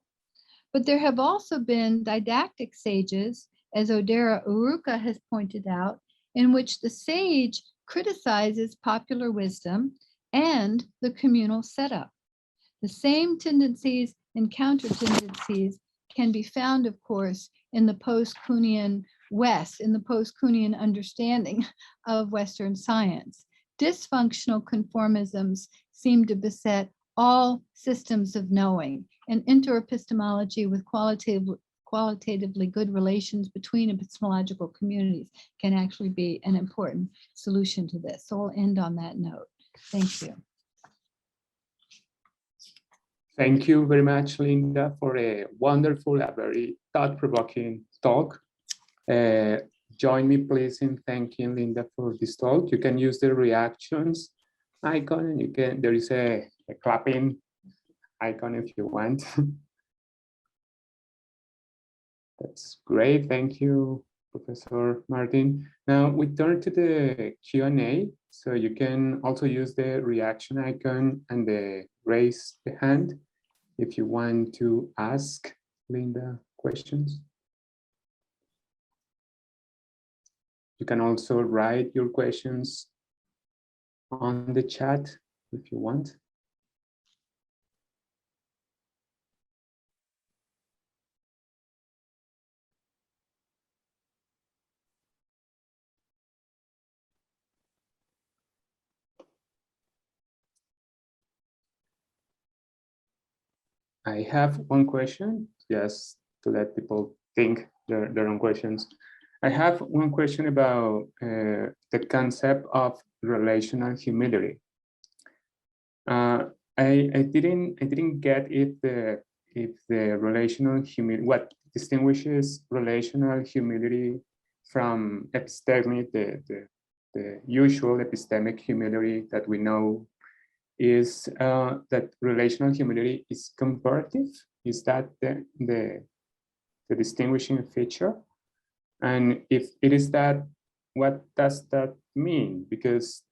But there have also been didactic sages, as Odera Uruka has pointed out, in which the sage criticizes popular wisdom and the communal setup. The same tendencies and counter-tendencies can be found, of course, in the post-Kuhnian West, in the post-Kuhnian understanding of Western science. Dysfunctional conformisms seem to beset all systems of knowing, and interepistemology with qualitatively good relations between epistemological communities can actually be an important solution to this. So I'll end on that note. Thank you. Thank you very much, Linda, for a wonderful, a very thought-provoking talk. Join me, please, in thanking Linda for this talk. You can use the reactions icon, and you can, there is a clapping icon if you want. That's great. Thank you, Professor Martin. Now we turn to the Q&A. So you can also use the reaction icon and the raise the hand if you want to ask Linda questions. You can also write your questions on the chat if you want. I have one question, just to let people think their own questions. I have one question about the concept of relational humility. I didn't get if the relational humility, what distinguishes relational humility from epistemic, the usual epistemic humility that we know, is that relational humility is comparative. Is that the distinguishing feature? And if it is that, what does that mean? Because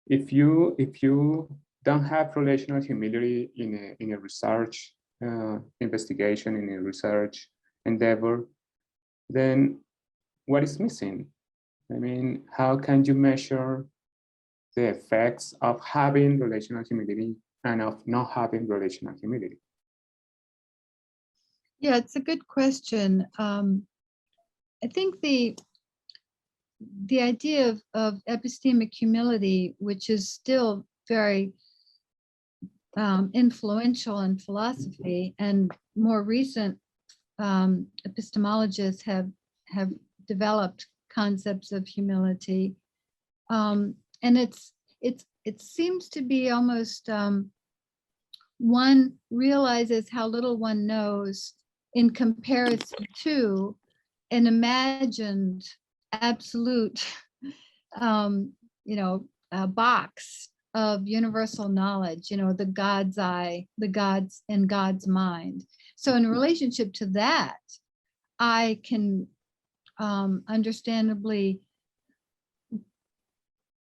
if you don't have relational humility in a research investigation, in a research endeavor, then what is missing? I mean, how can you measure the effects of having relational humility and of not having relational humility? Yeah, it's a good question. I think the idea of epistemic humility, which is still very influential in philosophy, and more recent epistemologists have developed concepts of humility, and it seems to be almost one realizes how little one knows in comparison to an imagined absolute box of universal knowledge, the God's eye, the God's in God's mind. So in relationship to that, I can understandably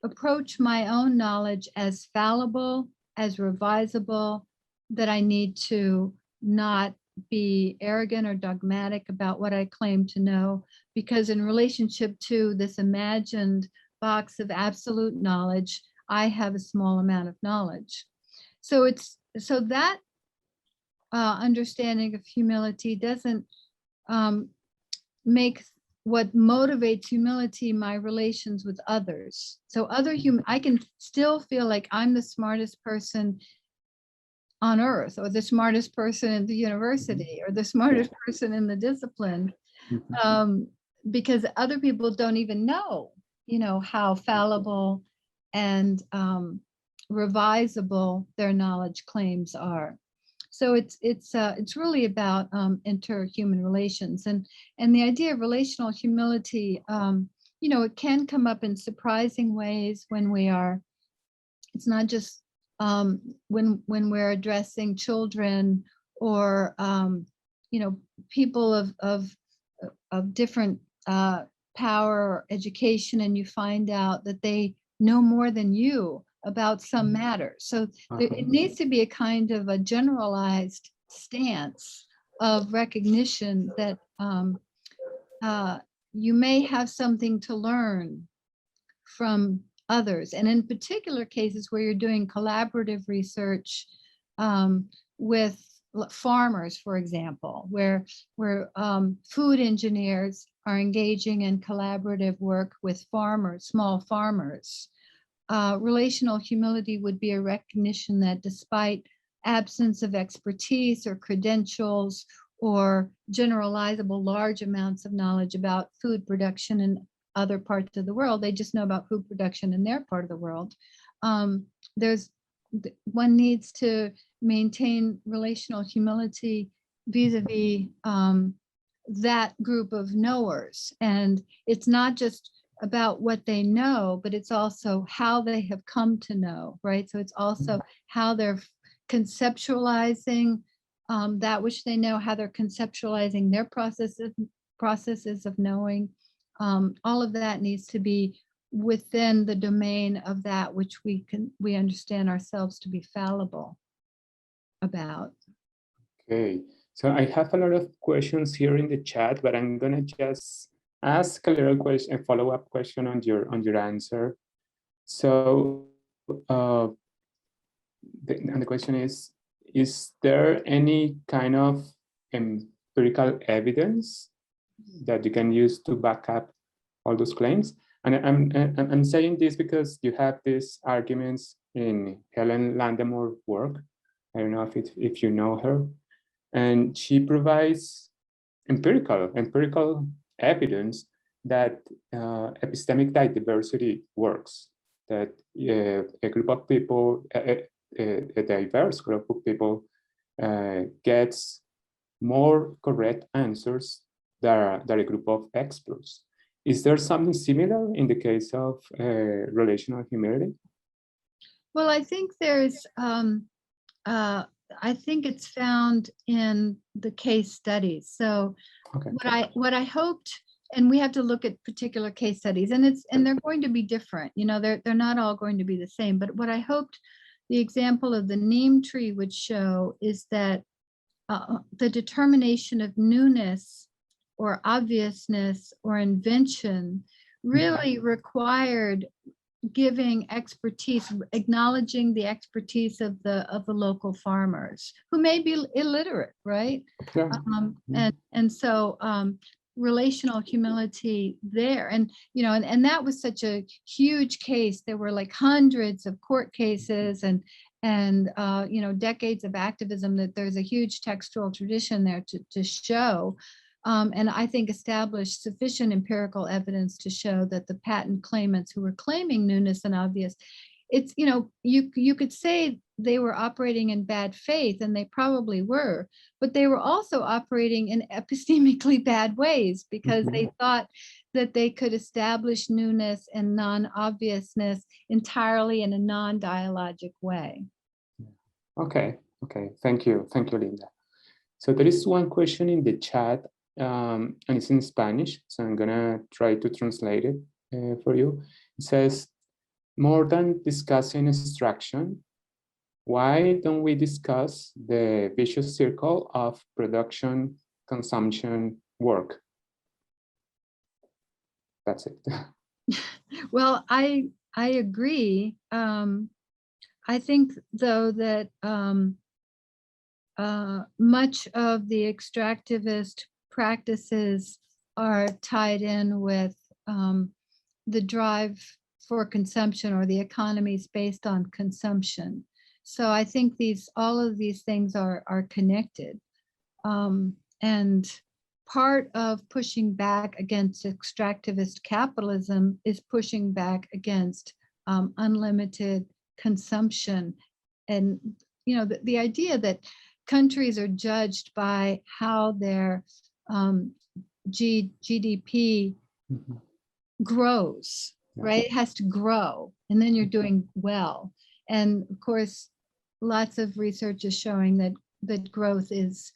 approach my own knowledge as fallible, as revisable, that I need to not be arrogant or dogmatic about what I claim to know, because in relationship to this imagined box of absolute knowledge, I have a small amount of knowledge. So that understanding of humility doesn't make what motivates humility my relations with others. So I can still feel like I'm the smartest person on earth, or the smartest person in the university, or the smartest person in the discipline, because other people don't even know, how fallible and revisable their knowledge claims are. So it's really about interhuman relations, and the idea of relational humility. It can come up in surprising ways when we are. It's not just when we're addressing children or people of different power or education, and you find out that they know more than you about some matter. So it needs to be a kind of a generalized stance of recognition that you may have something to learn from others. And in particular cases where you're doing collaborative research with farmers, for example, where food engineers are engaging in collaborative work with farmers, small farmers. Relational humility would be a recognition that despite absence of expertise or credentials or generalizable large amounts of knowledge about food production in other parts of the world, they just know about food production in their part of the world. One needs to maintain relational humility vis-a-vis that group of knowers. And it's not just about what they know, but it's also how they have come to know, right? So it's also how they're conceptualizing that which they know, how they're conceptualizing their processes of knowing. All of that needs to be within the domain of that which we understand ourselves to be fallible about. Okay, so I have a lot of questions here in the chat, but I'm gonna just ask a little question, a follow-up question on your answer. So, and the question is there any kind of empirical evidence that you can use to back up all those claims? And I'm saying this because you have these arguments in Helen Landemore's work. I don't know if you know her, and she provides empirical evidence that epistemic diversity works, that a group of people, a diverse group of people gets more correct answers than a group of experts. Is there something similar in the case of relational humility? Well, I think there's, I think it's found in the case studies. So Okay. what I hoped, and we have to look at particular case studies, and they're going to be different. You know, they're not all going to be the same. But what I hoped the example of the Neem tree would show is that the determination of newness or obviousness or invention really required giving expertise, acknowledging the expertise of the local farmers who may be illiterate, right? Yeah. And so relational humility there, and you know, and that was such a huge case. There were like hundreds of court cases and you know, decades of activism, that there's a huge textual tradition there to show. And I think established sufficient empirical evidence to show that the patent claimants who were claiming newness and obvious, it's, you know, you could say they were operating in bad faith, and they probably were, but they were also operating in epistemically bad ways, because they thought that they could establish newness and non-obviousness entirely in a non-dialogic way. Okay, thank you, Linda. So there is one question in the chat, and it's in Spanish, so I'm gonna try to translate it for you. It says, more than discussing extraction, why don't we discuss the vicious circle of production, consumption, work? That's it. Well, I agree. I think, though, that much of the extractivist practices are tied in with the drive for consumption, or the economies based on consumption. So I think all of these things are connected. And part of pushing back against extractivist capitalism is pushing back against unlimited consumption. And, you know, the idea that countries are judged by how their GDP grows, right? It has to grow, and then you're doing well. And of course, lots of research is showing that growth is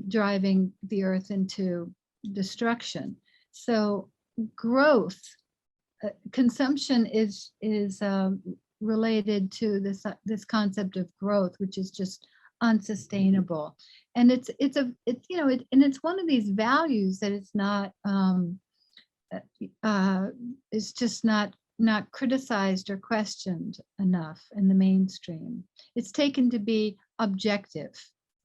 driving the earth into destruction. So growth, consumption is related to this concept of growth, which is just unsustainable. And it's you know, and it's one of these values that it's not it's just not criticized or questioned enough in the mainstream. It's taken to be objective,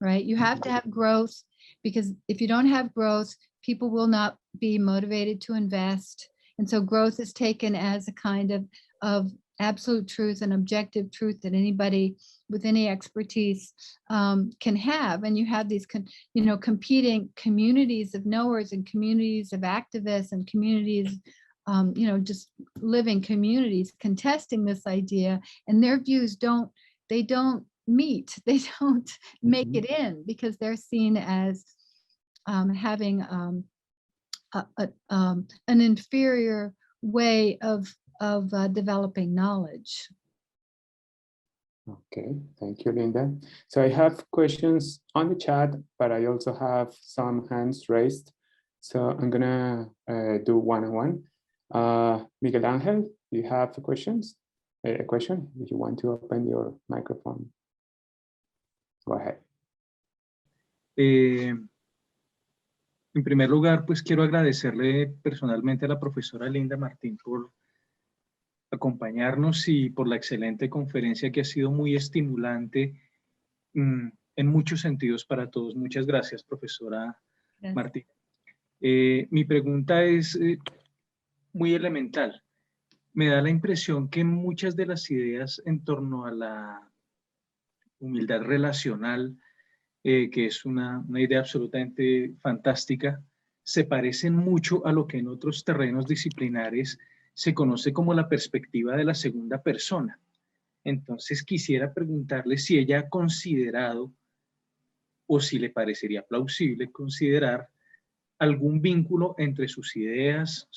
right? You have to have growth, because if you don't have growth, people will not be motivated to invest. And so growth is taken as a kind of absolute truth and objective truth that anybody with any expertise can have. And you have these, you know, competing communities of knowers and communities of activists and communities, you know, just living communities contesting this idea, and their views don't meet, they don't make it in, because they're seen as having an inferior way of developing knowledge. Okay, thank you, Linda. So I have questions on the chat, but I also have some hands raised. So I'm gonna do one-on-one. Miguel Angel, do you have questions? A question? If you want to open your microphone, go ahead. En primer lugar, pues quiero agradecerle personalmente a la profesora Linda Martín por acompañarnos y por la excelente conferencia, que ha sido muy estimulante en muchos sentidos para todos. Muchas gracias, profesora Martín. Mi pregunta es muy elemental. Me da la impresión que muchas de las ideas en torno a la humildad relacional, que es una idea absolutamente fantástica, se parecen mucho a lo que en otros terrenos disciplinares se conoce como la perspectiva de la segunda persona. Entonces quisiera preguntarle si ella ha considerado o si le parecería plausible considerar algún vínculo entre sus ideas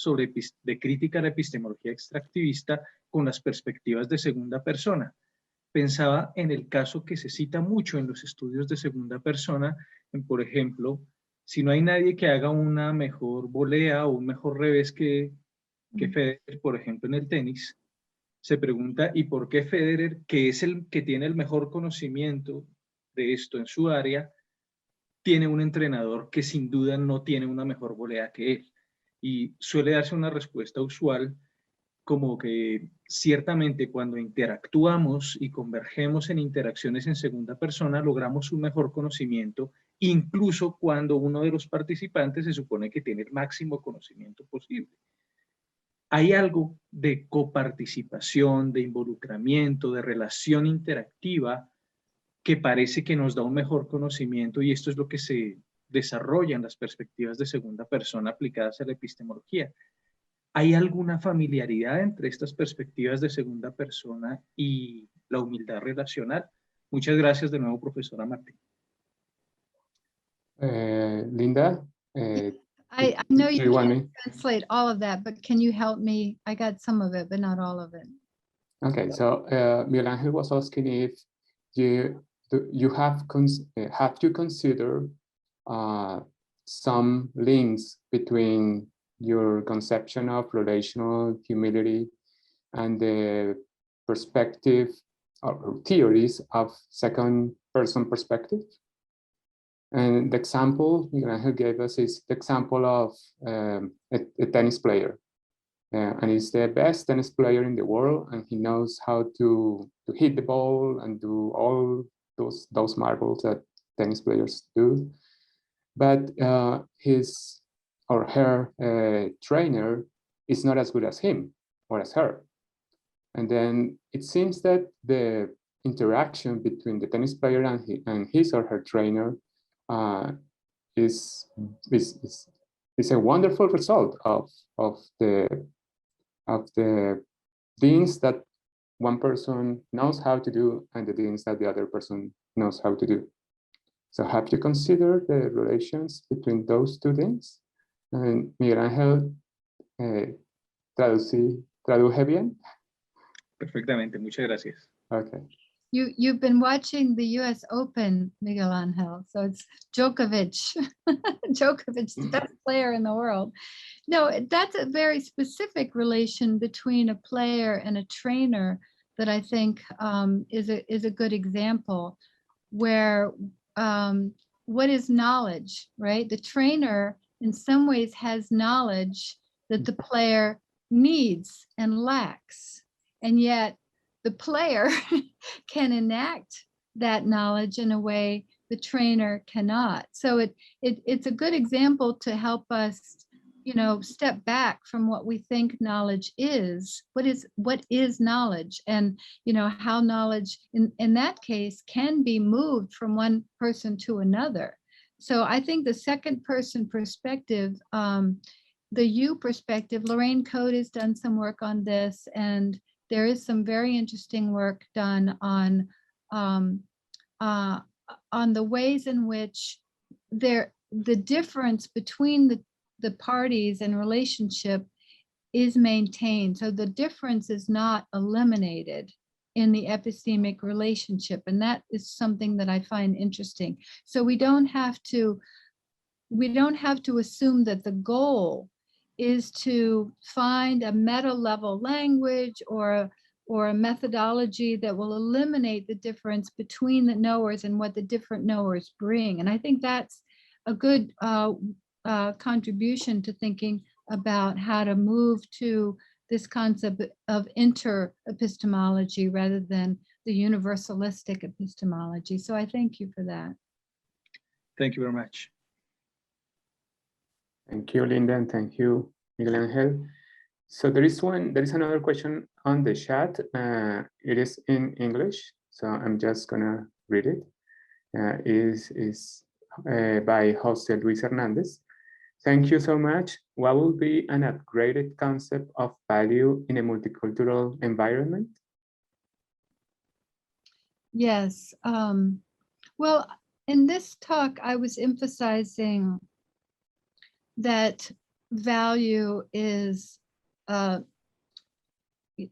de crítica a la epistemología extractivista con las perspectivas de segunda persona. Pensaba en el caso que se cita mucho en los estudios de segunda persona, en, por ejemplo, si no hay nadie que haga una mejor volea o un mejor revés que Federer, por ejemplo, en el tenis, se pregunta, ¿y por qué Federer, que es el que tiene el mejor conocimiento de esto en su área, tiene un entrenador que sin duda no tiene una mejor volea que él? Y suele darse una respuesta usual como que ciertamente cuando interactuamos y convergemos en interacciones en segunda persona, logramos un mejor conocimiento, incluso cuando uno de los participantes se supone que tiene el máximo conocimiento posible. Hay algo de coparticipación, de involucramiento, de relación interactiva que parece que nos da un mejor conocimiento, y esto es lo que se desarrolla en las perspectivas de segunda persona aplicadas a la epistemología. ¿Hay alguna familiaridad entre estas perspectivas de segunda persona y la humildad relacional? Muchas gracias de nuevo, profesora Martín. Linda, I know do you you want can't me? translate all of that, but can you help me? I got some of it, but not all of it. Okay, so Miguel Angel was asking if you have you considered some links between your conception of relational humility and the perspective or theories of second person perspective. And the example Miguel Angel gave us is the example of a tennis player. And he's the best tennis player in the world, and he knows how to hit the ball and do all those marbles that tennis players do. But his or her trainer is not as good as him or as her. And then it seems that the interaction between the tennis player and his or her trainer is a wonderful result of the things that one person knows how to do and the things that the other person knows how to do. So have you considered the relations between those two things? And Miguel Ángel, ¿traduje bien? Perfectamente, muchas gracias. Okay. You've been watching the U.S. Open, Miguel Ángel, so it's Djokovic. Djokovic, the best player in the world. No, that's a very specific relation between a player and a trainer that I think is a good example where what is knowledge, right? The trainer in some ways has knowledge that the player needs and lacks, and yet the player can enact that knowledge in a way the trainer cannot. So it's a good example to help us, step back from what we think knowledge is. What is knowledge, and how knowledge in that case can be moved from one person to another. So I think the second person perspective, the you perspective, Lorraine Code has done some work on this, and there is some very interesting work done on the ways in which the difference between the parties and relationship is maintained. So the difference is not eliminated in the epistemic relationship, and that is something that I find interesting. So we don't have to assume that the goal is to find a meta level language or a methodology that will eliminate the difference between the knowers and what the different knowers bring. And I think that's a good contribution to thinking about how to move to this concept of inter-epistemology rather than the universalistic epistemology. So I thank you for that. Thank you very much. Thank you, Linda, and thank you, Miguel Ángel. So there is another question on the chat. It is in English, so I'm just gonna read it. Is by Jose Luis Hernandez. Thank you so much. What will be an upgraded concept of value in a multicultural environment? Yes. Well, in this talk, I was emphasizing that value is the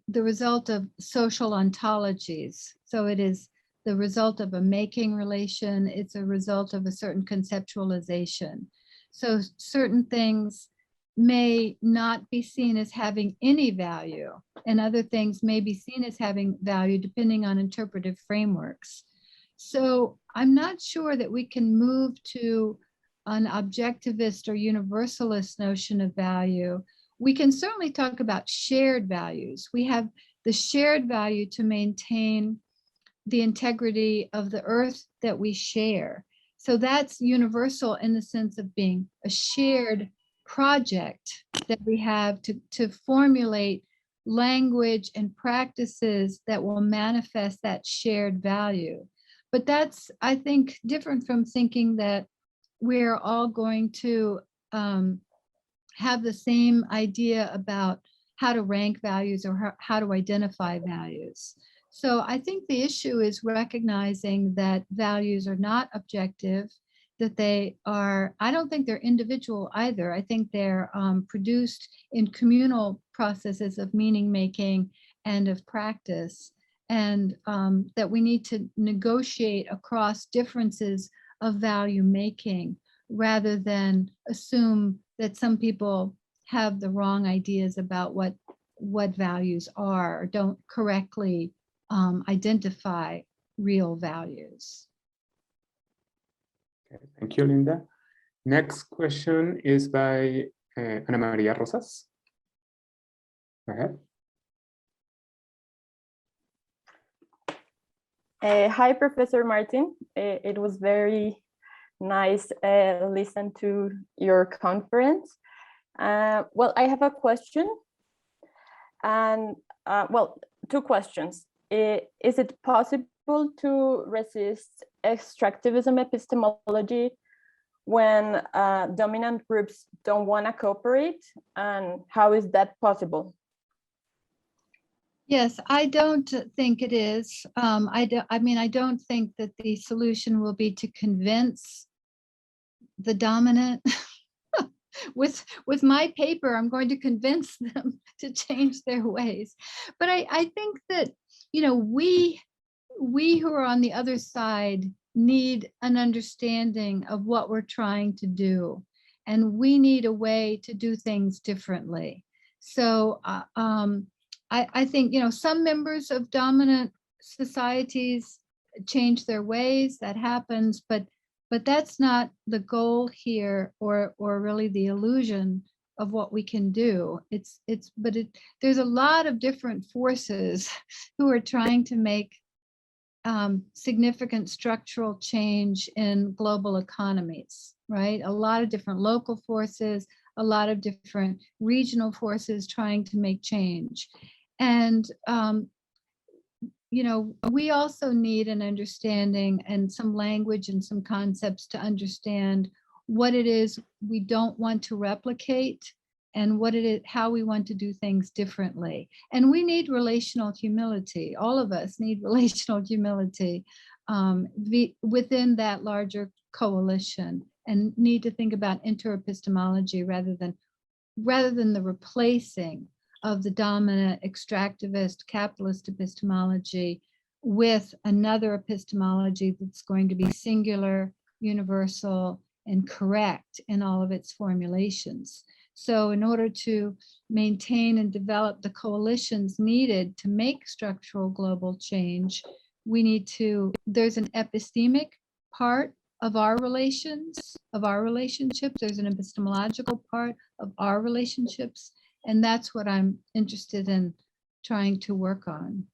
result of social ontologies. So it is the result of a making relation. It's a result of a certain conceptualization. So certain things may not be seen as having any value, and other things may be seen as having value depending on interpretive frameworks. So I'm not sure that we can move to an objectivist or universalist notion of value. We can certainly talk about shared values. We have the shared value to maintain the integrity of the earth that we share. So that's universal in the sense of being a shared project that we have to formulate language and practices that will manifest that shared value. But that's, I think, different from thinking that we're all going to have the same idea about how to rank values or how to identify values. So I think the issue is recognizing that values are not objective, that they are, I don't think they're individual either. I think they're produced in communal processes of meaning making and of practice, and that we need to negotiate across differences of value making rather than assume that some people have the wrong ideas about what values are or don't correctly identify real values. Okay, thank you, Linda. Next question is by Ana Maria Rosas. Go ahead. Hi, Professor Martin. It was very nice listen to your conference. Well, I have a question, and well, two questions. Is it possible to resist extractivism epistemology when dominant groups don't want to cooperate, and how is that possible? Yes, I don't think it is. I don't think that the solution will be to convince the dominant. With my paper, I'm going to convince them to change their ways. But I think that, you know, we who are on the other side need an understanding of what we're trying to do, and we need a way to do things differently. So I think, you know, some members of dominant societies change their ways. That happens, but that's not the goal here, or really the illusion of what we can do. There's a lot of different forces who are trying to make significant structural change in global economies, right? A lot of different local forces, a lot of different regional forces trying to make change. And you know, we also need an understanding and some language and some concepts to understand what it is we don't want to replicate and what it is, how we want to do things differently. And we need relational humility. All of us need relational humility within that larger coalition, and need to think about interepistemology rather than the replacing of the dominant extractivist capitalist epistemology with another epistemology that's going to be singular, universal, and correct in all of its formulations. So in order to maintain and develop the coalitions needed to make structural global change, we need to, there's an epistemic part of our relations, of our relationships, there's an epistemological part of our relationships, and that's what I'm interested in trying to work on.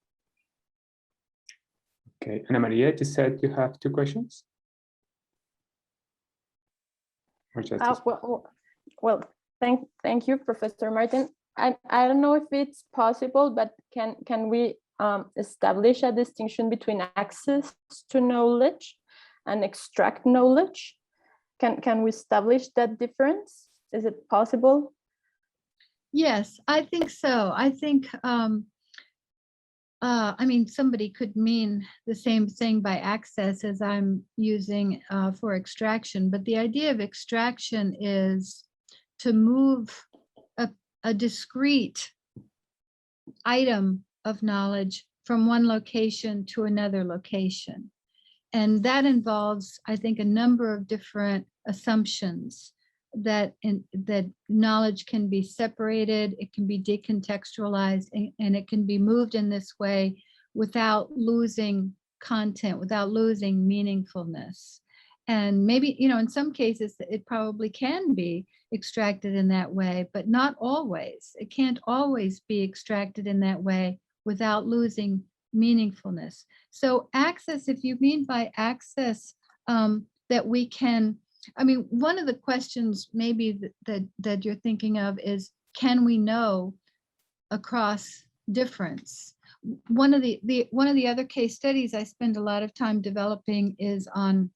Okay, Ana Maria, you said you have two questions? Or just well, thank you, Professor Martin. I don't know if it's possible, but can we establish a distinction between access to knowledge and extract knowledge? Can we establish that difference? Is it possible? Yes, I think so. I think I mean, somebody could mean the same thing by access as I'm using for extraction, but the idea of extraction is to move a discrete item of knowledge from one location to another location. And that involves, I think, a number of different assumptions that knowledge can be separated, it can be decontextualized, and it can be moved in this way without losing content, without losing meaningfulness. And maybe, you know, in some cases it probably can be extracted in that way, but not always. It can't always be extracted in that way without losing meaningfulness. So access, if you mean by access that we can, I mean, one of the questions maybe that you're thinking of is, can we know across difference? One of the other case studies I spend a lot of time developing is on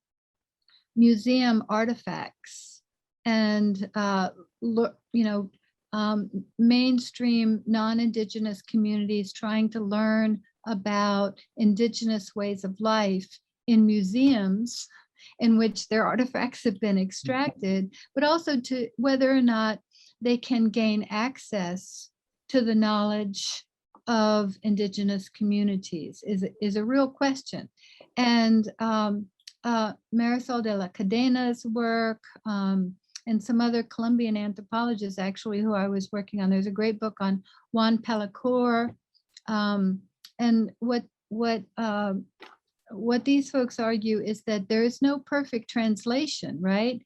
museum artifacts and mainstream non-Indigenous communities trying to learn about Indigenous ways of life in museums in which their artifacts have been extracted, but also to whether or not they can gain access to the knowledge of Indigenous communities is a real question. And Marisol de la Cadena's work and some other Colombian anthropologists actually who I was working on. There's a great book on Juan Palacore. And what these folks argue is that there is no perfect translation, right?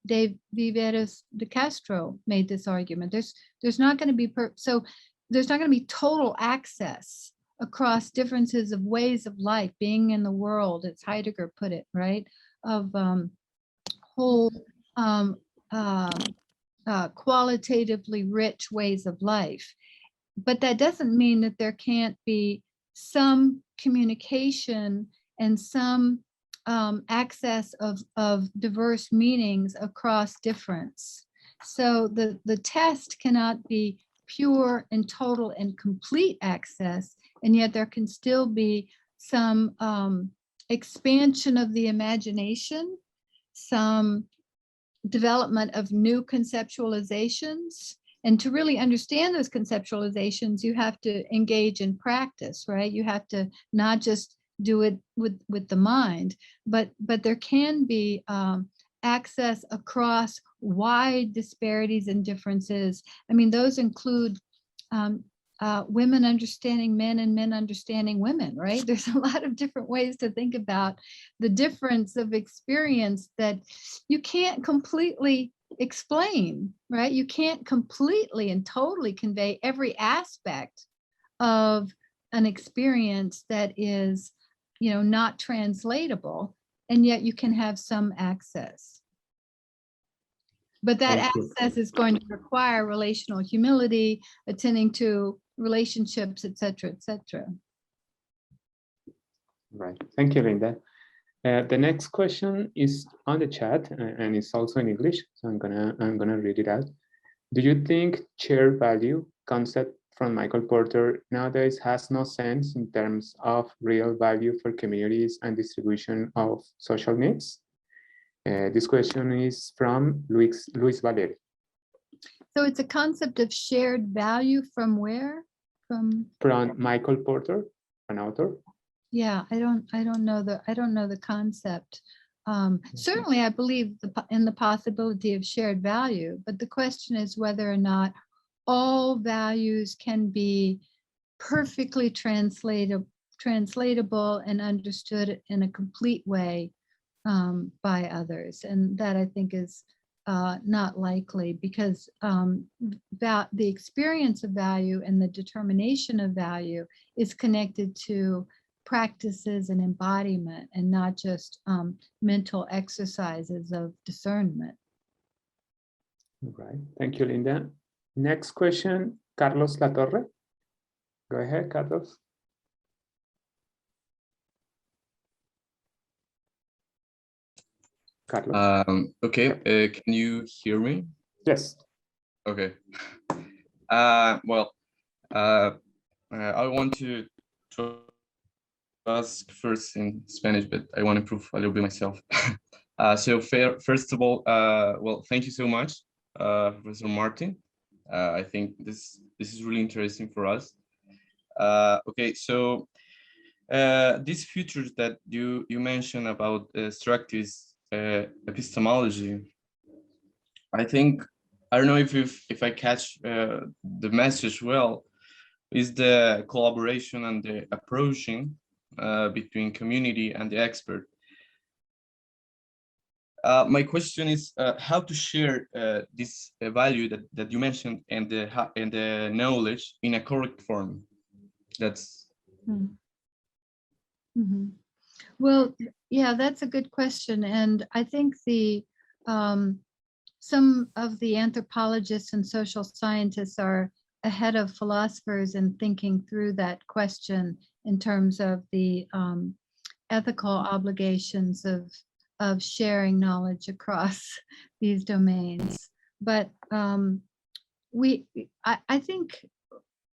Dave Viveros de Castro made this argument. There's not going to be there's not going to be total access across differences of ways of life, being in the world, as Heidegger put it, right? Of whole qualitatively rich ways of life. But that doesn't mean that there can't be some communication and some access of diverse meanings across difference. So the test cannot be pure and total and complete access, and yet there can still be some expansion of the imagination, some development of new conceptualizations. And to really understand those conceptualizations, you have to engage in practice, right? You have to not just do it with the mind, but there can be access across wide disparities and differences. I mean, those include women understanding men and men understanding women, right? There's a lot of different ways to think about the difference of experience that you can't completely explain, right? You can't completely and totally convey every aspect of an experience that is, you know, not translatable, and yet you can have some access. But that access is going to require relational humility, attending to relationships, et cetera, et cetera. Right. Thank you, Linda. The next question is on the chat and it's also in English, so I'm gonna read it out. Do you think shared value concept from Michael Porter nowadays has no sense in terms of real value for communities and distribution of social needs? This question is from Luis Valeri. So it's a concept of shared value from where? From Michael Porter, an author. Yeah, I don't know the concept. Certainly, I believe in the possibility of shared value, but the question is whether or not all values can be perfectly translatable and understood in a complete way by others, and that I think is not likely, because the experience of value and the determination of value is connected to practices and embodiment, and not just mental exercises of discernment. Right. Thank you, Linda. Next question, Carlos Latorre. Go ahead, Carlos. Carlos. Okay, can you hear me? Yes. Okay. I want to to ask first in Spanish, but I want to prove a little bit myself. First of all, well, thank you so much, Professor Martin. I think this is really interesting for us. Okay, so these features that you mentioned about extractivist epistemology, I think, I don't know if I catch the message well, is the collaboration and the approaching between community and the expert. My question is how to share this value that you mentioned and the knowledge in a correct form. That's. Mm-hmm. Well, yeah, that's a good question, and I think some of the anthropologists and social scientists are ahead of philosophers in thinking through that question in terms of the ethical obligations of sharing knowledge across these domains. But I think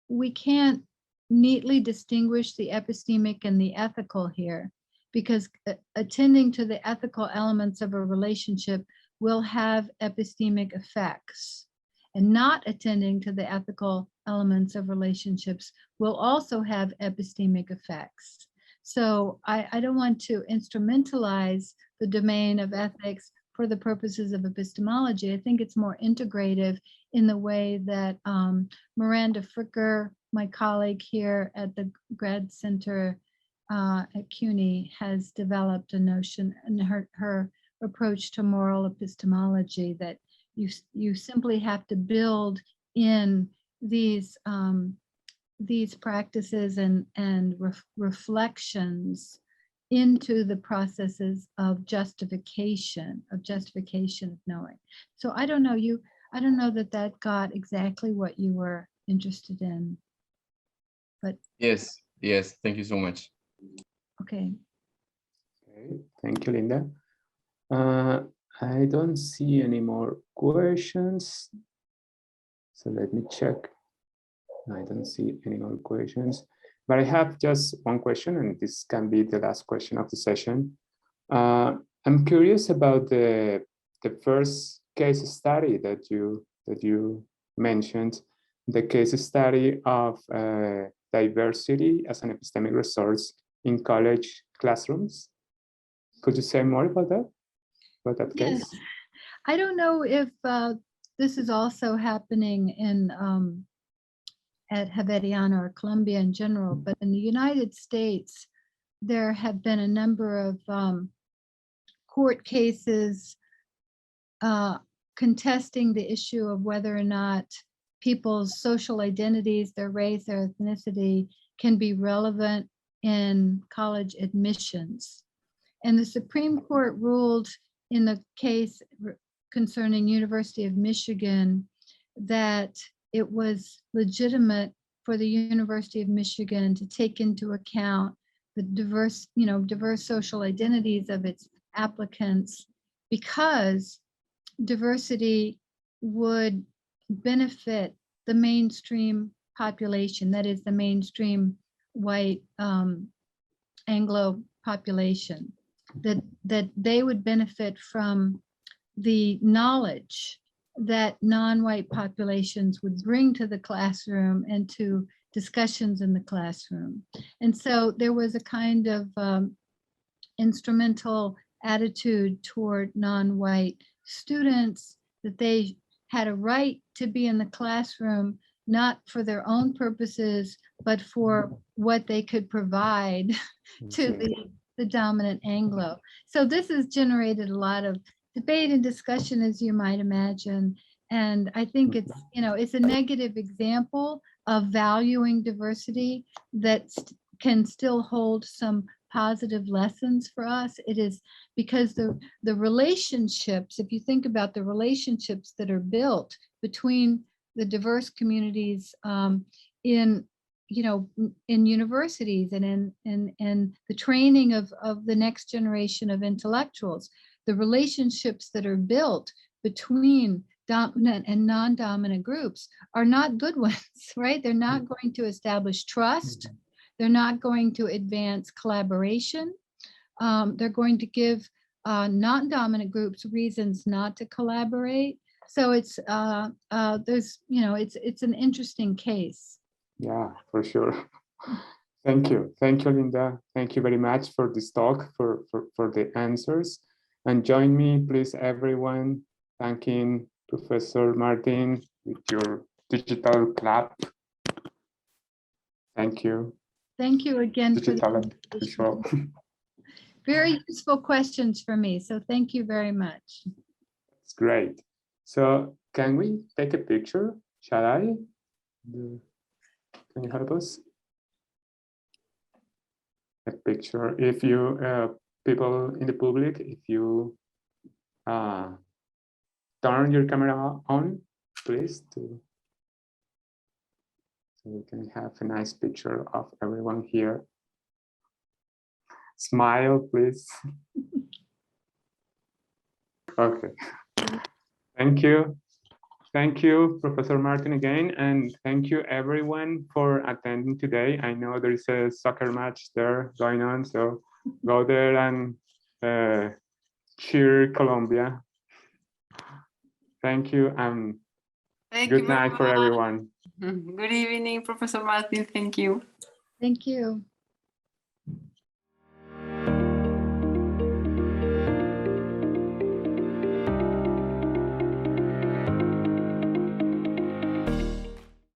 we can't neatly distinguish the epistemic and the ethical here, because attending to the ethical elements of a relationship will have epistemic effects, and not attending to the ethical elements of relationships will also have epistemic effects. So I don't want to instrumentalize the domain of ethics for the purposes of epistemology. I think it's more integrative in the way that Miranda Fricker, my colleague here at the Grad Center at CUNY, has developed a notion in her approach to moral epistemology that you simply have to build in these practices and reflections into the processes of justification of knowing. So I don't know that got exactly what you were interested in, but yes, thank you so much. Okay, thank you, Linda. I don't see any more questions, so let me check. I don't see any more questions, but I have just one question, and this can be the last question of the session. I'm curious about the first case study that you mentioned, the case study of diversity as an epistemic resource in college classrooms. Could you say more about that? About that case? yes. I don't know if this is also happening in at Javeriana or Columbia in general, but in the United States, there have been a number of court cases contesting the issue of whether or not people's social identities, their race, their ethnicity, can be relevant in college admissions. And the Supreme Court ruled in the case concerning University of Michigan that it was legitimate for the University of Michigan to take into account the diverse social identities of its applicants, because diversity would benefit the mainstream population, that is the mainstream white Anglo population, that they would benefit from the knowledge that non-white populations would bring to the classroom and to discussions in the classroom. And so there was a kind of instrumental attitude toward non-white students, that they had a right to be in the classroom, not for their own purposes, but for what they could provide to the dominant Anglo. So this has generated a lot of debate and discussion, as you might imagine. And I think it's, it's a negative example of valuing diversity that can still hold some positive lessons for us. It is because the relationships, if you think about the relationships that are built between the diverse communities in universities and in the training of the next generation of intellectuals, the relationships that are built between dominant and non-dominant groups are not good ones, right? They're not going to establish trust. They're not going to advance collaboration. They're going to give non-dominant groups reasons not to collaborate. So it's there's, you know, it's an interesting case. Yeah, for sure. Thank you, Linda. Thank you very much for this talk, for the answers. And join me, please, everyone, thanking Professor Martin with your digital clap. Thank you. Thank you again for Digital the visual. very useful questions for me. So thank you very much. It's great. So can we take a picture? Shall I? Can you help us? A picture. If you people in the public, if you turn your camera on, please, so we can have a nice picture of everyone here. Smile, please. Okay. Thank you. Thank you, Professor Martin, again, and thank you everyone for attending today. I know there is a soccer match there going on, so go there and cheer Colombia. Thank you, and good night for everyone. Good evening, Professor Martin. Thank you. Thank you.